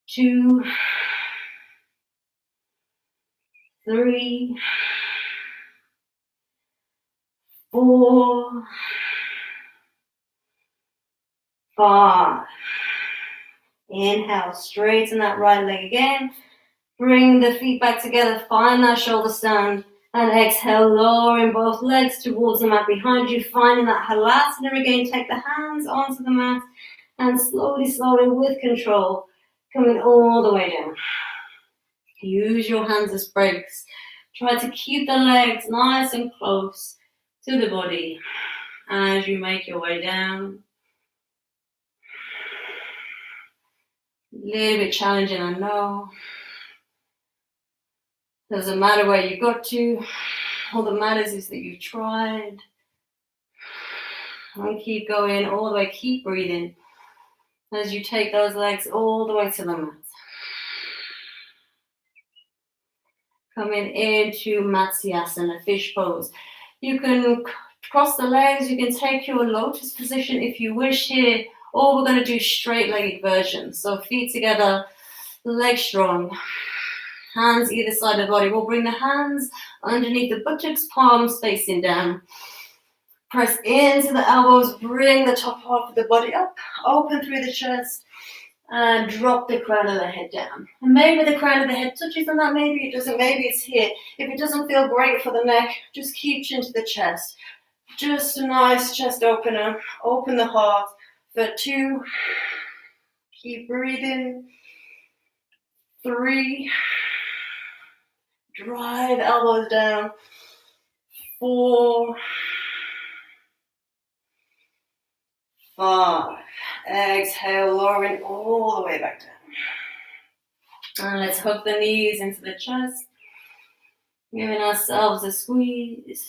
2, 3, 4, 5. Inhale, straighten that right leg again. Bring the feet back together, find that shoulder stand, and exhale, lowering both legs towards the mat behind you, finding that halasana again. Take the hands onto the mat, and slowly, slowly, with control, coming all the way down. Use your hands as brakes. Try to keep the legs nice and close to the body as you make your way down. A little bit challenging, I know. Doesn't matter where you got to. All that matters is that you've tried. And keep going all the way. Keep breathing as you take those legs all the way to the mat. Coming into Matsyasana, fish pose. You can cross the legs. You can take your lotus position if you wish here. Or we're going to do straight-legged version. So feet together, legs strong. Hands either side of the body. We'll bring the hands underneath the buttocks, palms facing down. Press into the elbows, bring the top half of the body up, open through the chest, and drop the crown of the head down. And maybe the crown of the head touches on that, maybe it doesn't, maybe it's here. If it doesn't feel great for the neck, just keep chin to the chest. Just a nice chest opener, open the heart for 2. Keep breathing. 3. Drive elbows down. 4. 5. Exhale, lowering all the way back down. And let's hook the knees into the chest. Giving ourselves a squeeze.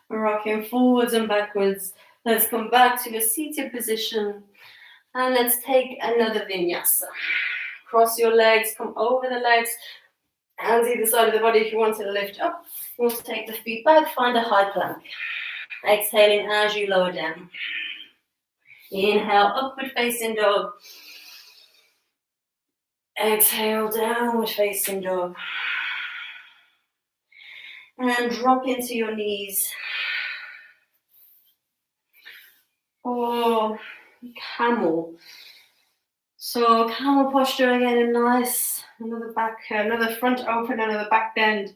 Rocking forwards and backwards. Let's come back to a seated position. And let's take another vinyasa. Cross your legs, come over the legs. Hands either side of the body if you want to lift up. We'll take the feet back, find a high plank. Exhaling as you lower down. Inhale, upward facing dog. Exhale, downward facing dog. And drop into your knees. Or camel. So camel posture again, a nice, another front open, another back bend.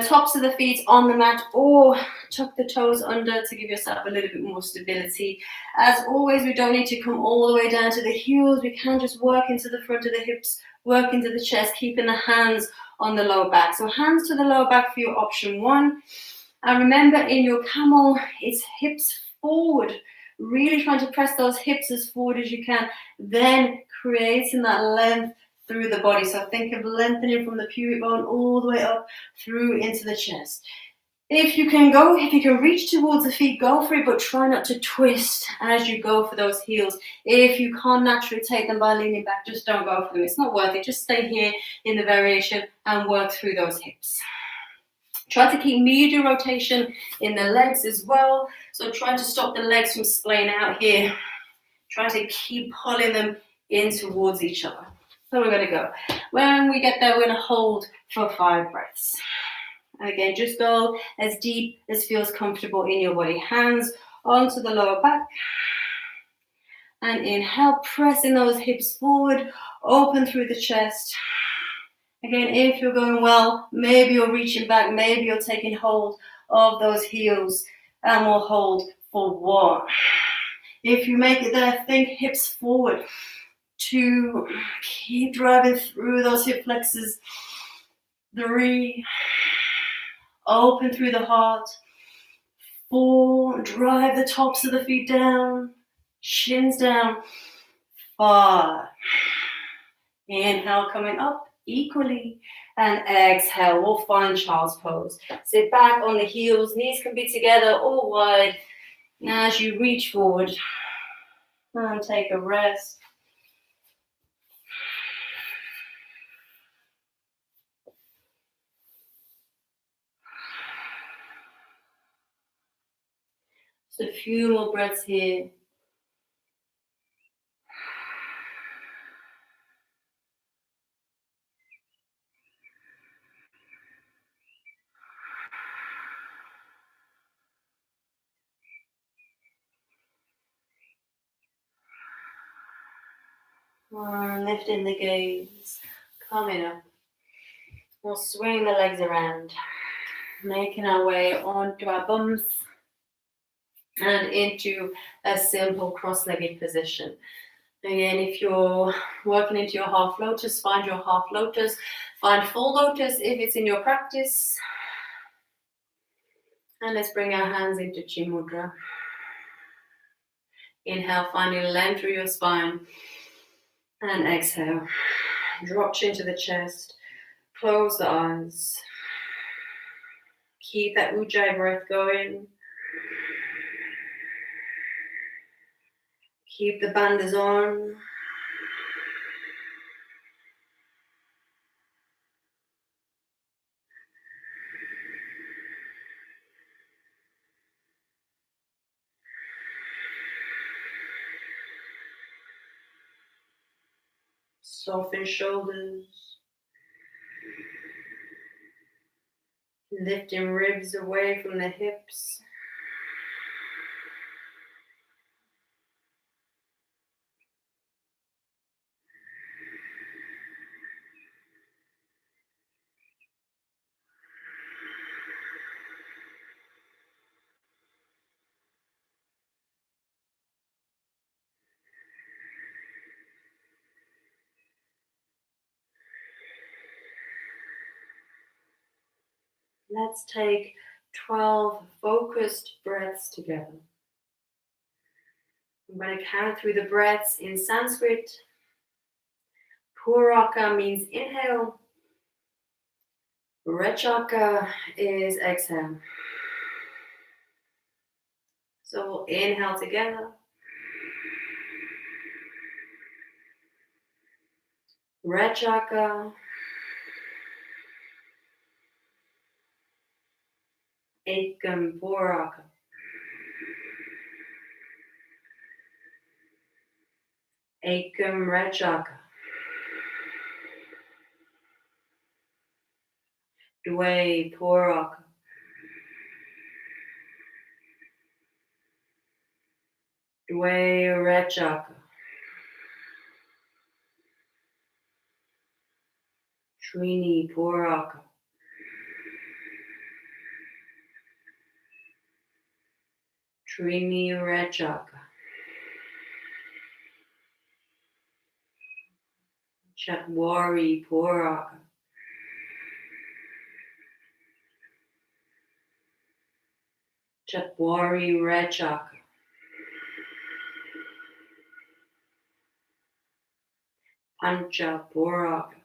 Tops of the feet on the mat, or tuck the toes under to give yourself a little bit more stability. As always, we don't need to come all the way down to the heels. We can just work into the front of the hips, work into the chest, keeping the hands on the lower back. So hands to the lower back for your option 1. And remember, in your camel, it's hips forward. Really trying to press those hips as forward as you can. Then creating that length through the body. So think of lengthening from the pubic bone all the way up through into the chest. If you can reach towards the feet, go for it, but try not to twist as you go for those heels. If you can't naturally take them by leaning back, just don't go for them. It's not worth it. Just stay here in the variation and work through those hips. Try to keep medial rotation in the legs as well. So try to stop the legs from splaying out here. Try to keep pulling them in towards each other. So we're going to go. When we get there, we're going to hold for 5 breaths. And again, just go as deep as feels comfortable in your body. Hands onto the lower back. And inhale, pressing those hips forward, open through the chest. Again, if you're going well, maybe you're reaching back, maybe you're taking hold of those heels, and we'll hold for 1. If you make it there, think hips forward. 2, keep driving through those hip flexors. 3, open through the heart. 4, drive the tops of the feet down, shins down. 5, inhale, coming up equally, and exhale, we'll find child's pose. Sit back on the heels, knees can be together all wide. Now as you reach forward, and take a rest. Just a few more breaths here. Lifting the gaze, coming up. We'll swing the legs around, making our way onto our bums and into a simple cross-legged position. Again, if you're working into your half lotus, find your half lotus. Find full lotus if it's in your practice. And let's bring our hands into Chi Mudra. Inhale, finding length through your spine. And exhale. Drop chin to the chest. Close the eyes. Keep that Ujjayi breath going. Keep the bandhas on. Soften shoulders. Lifting ribs away from the hips. Let's take 12 focused breaths together. I'm going to count through the breaths in Sanskrit. Puraka means inhale. Rechaka is exhale. So we'll inhale together. Rechaka. Ekam Puraka. Ekam Rechaka. Dve Puraka. Dve Rechaka. Trini Puraka. Trini Rechaka. Chatwari Puraka. Chatwari Rechaka. Pancha Puraka.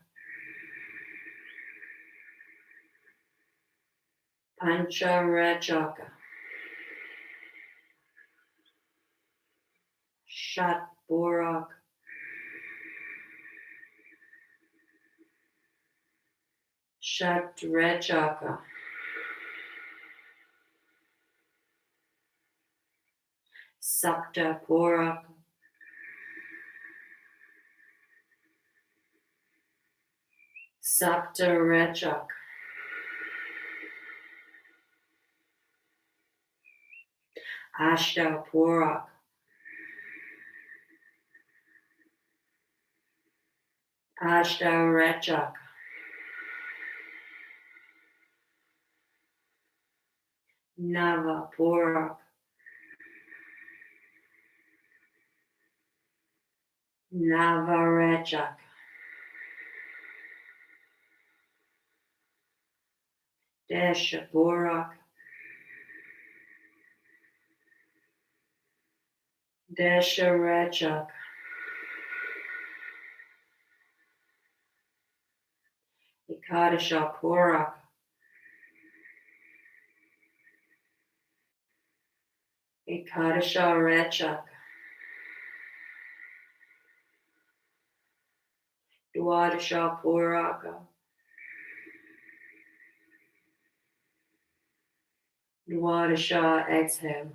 Pancha Rechaka. Shat Puraka. Shat Rechaka. Sapta Puraka. Sapta Rechaka. Ashta Puraka. Ashta Rechaka. Nava Puraka. Nava Rechaka. Desha Puraka. Desha Rechaka. Ekadasha Puraka. Ekadasha Rechaka. Dwadasha Puraka. Dwadasha exhale.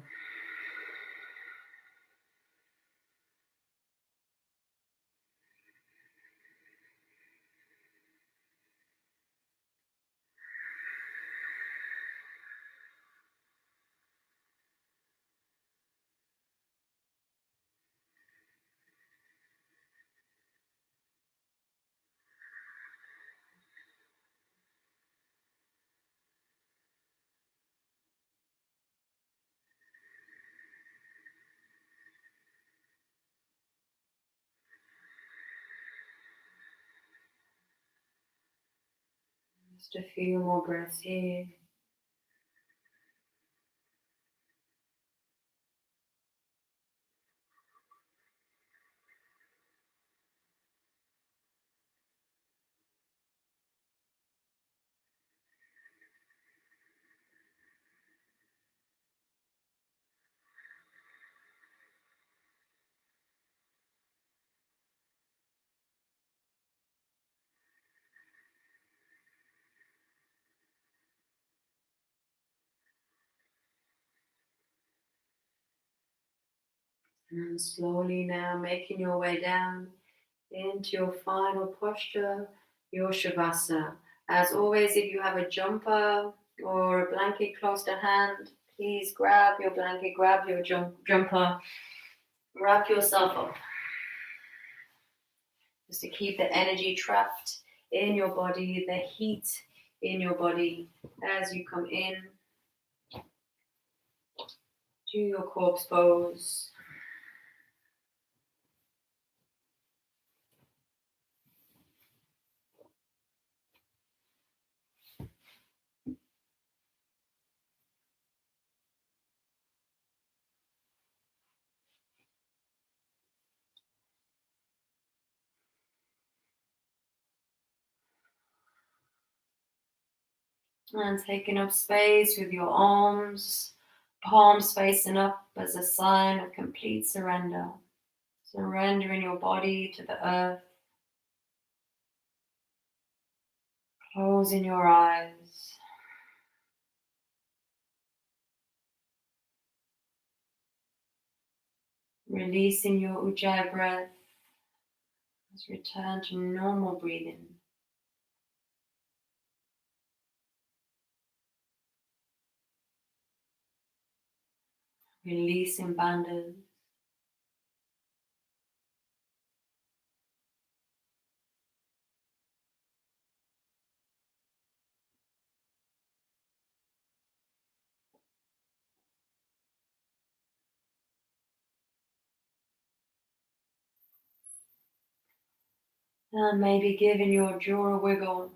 Just a few more breaths here. And slowly now making your way down into your final posture, your Shavasana. As always, if you have a jumper or a blanket close to hand, please grab your blanket, grab your jumper, wrap yourself up. Just to keep the energy trapped in your body, the heat in your body as you come in to your corpse pose. And taking up space with your arms, palms facing up as a sign of complete surrender. Surrendering your body to the earth. Closing your eyes. Releasing your Ujjayi breath. Let's return to normal breathing. Releasing bandhas. And maybe giving your jaw a wiggle.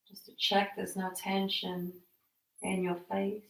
Just to check there's no tension in your face.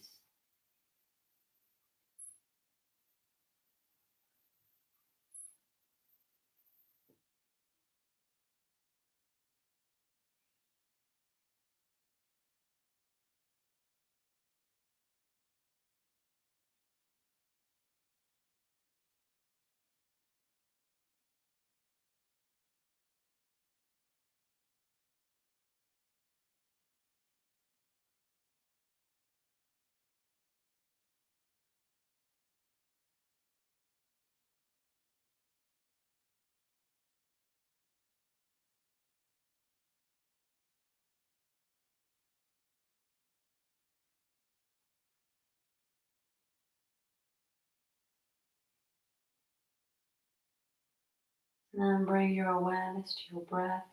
And bring your awareness to your breath.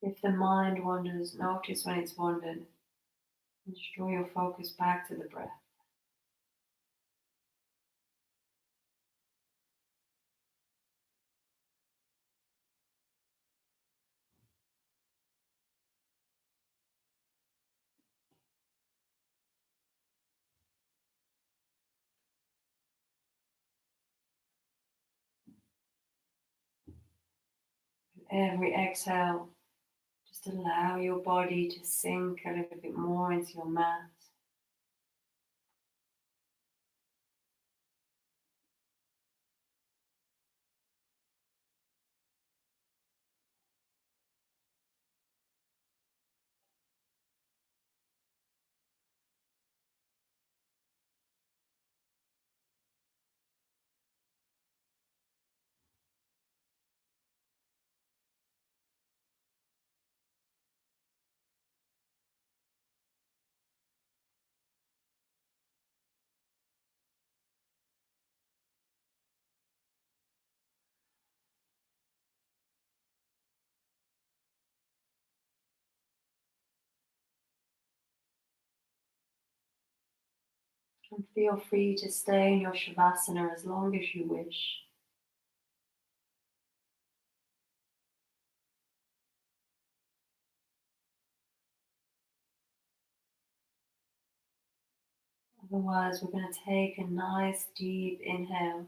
If the mind wanders, notice when it's wandered. And just draw your focus back to the breath. With every exhale, just allow your body to sink a little bit more into your mat. And feel free to stay in your Shavasana as long as you wish. Otherwise, we're going to take a nice deep inhale.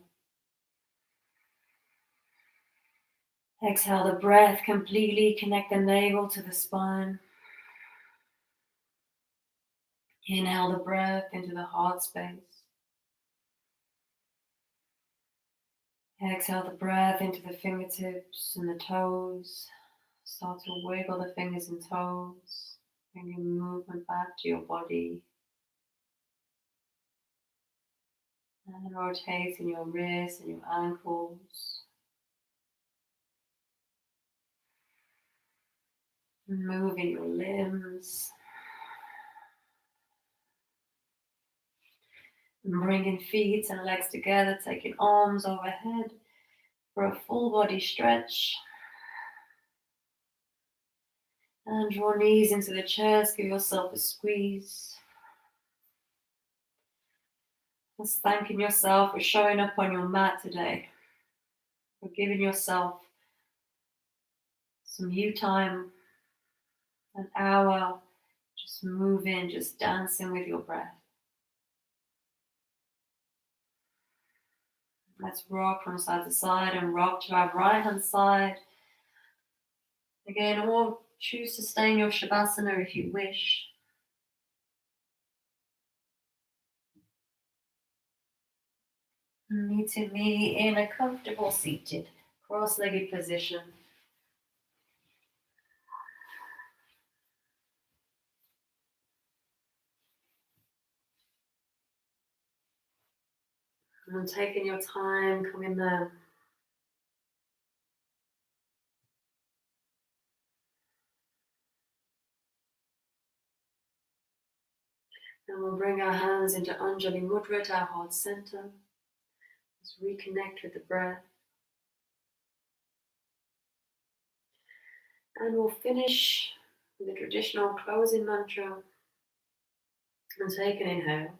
Exhale the breath, completely connect the navel to the spine. Inhale the breath into the heart space. Exhale the breath into the fingertips and the toes. Start to wiggle the fingers and toes. Bring your movement back to your body. And rotating your wrists and your ankles. Moving your limbs. And bringing feet and legs together, taking arms overhead for a full body stretch. And draw knees into the chest, give yourself a squeeze. Just thanking yourself for showing up on your mat today. For giving yourself some you time, an hour, just moving, just dancing with your breath. Let's rock from side to side and rock to our right hand side. Again, or choose to stay in your Shavasana if you wish. Meeting me in a comfortable seated, cross-legged position. And taking your time, coming there. And we'll bring our hands into Anjali Mudra at our heart center. Let's reconnect with the breath. And we'll finish with the traditional closing mantra. And take an inhale.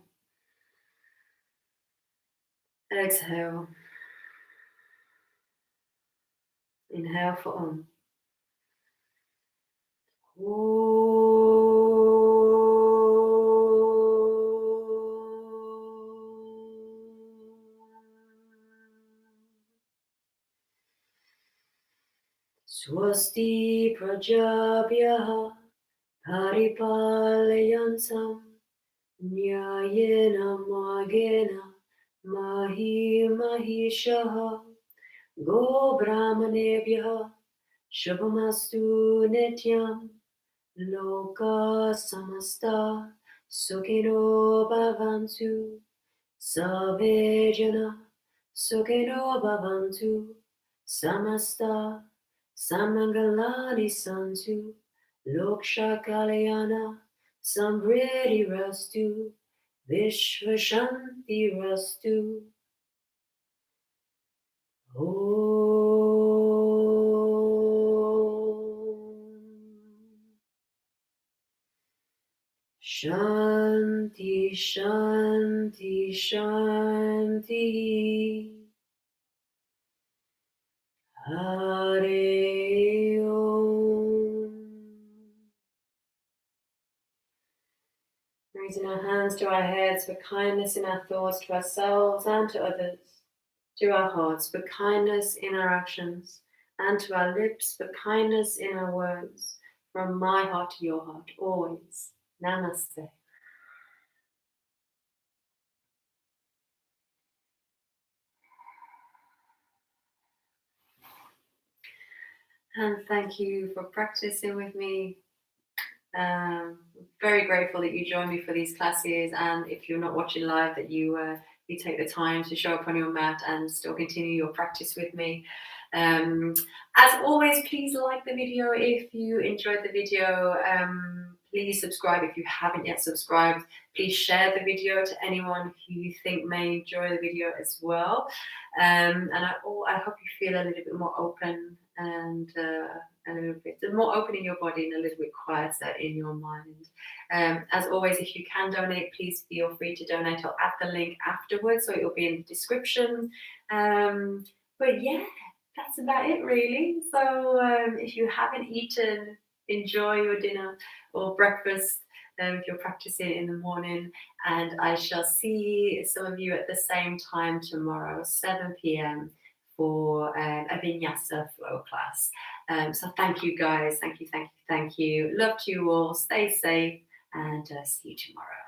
Exhale. Inhale for Om. Swasti Prajabhyaha Paripalayantam Nyayena Magena Mahi Mahishaha Go Brahmanebhyaha Shubhamastu Nityam Loka Samasta Sukhino Bhavantu Sarve Jana Sukhino Bhavantu Samasta Samangalani Santu Loksha Kalyana Samvriti Rastu Vishvashanti Rastu Shanti, Shanti, Shanti. Hare Om. Raising our hands to our heads for kindness in our thoughts to ourselves and to others. To our hearts for kindness in our actions. And to our lips for kindness in our words. From my heart to your heart, always. Namaste. And thank you for practicing with me. Very grateful that you join me for these classes, and if you're not watching live, that you take the time to show up on your mat and still continue your practice with me. As always, please like the video if you enjoyed the video. Please subscribe if you haven't yet subscribed. Please share the video to anyone who you think may enjoy the video as well. And I hope you feel a little bit more open and a little bit more open in your body and a little bit quieter in your mind. As always, if you can donate, please feel free to donate. I'll add the link afterwards, so it will be in the description. But yeah, that's about it really. So if you haven't eaten, enjoy your dinner or breakfast if you're practicing in the morning, and I shall see some of you at the same time tomorrow, 7 p.m. for a Vinyasa flow class. So thank you guys, thank you. Love to you all, stay safe, and see you tomorrow.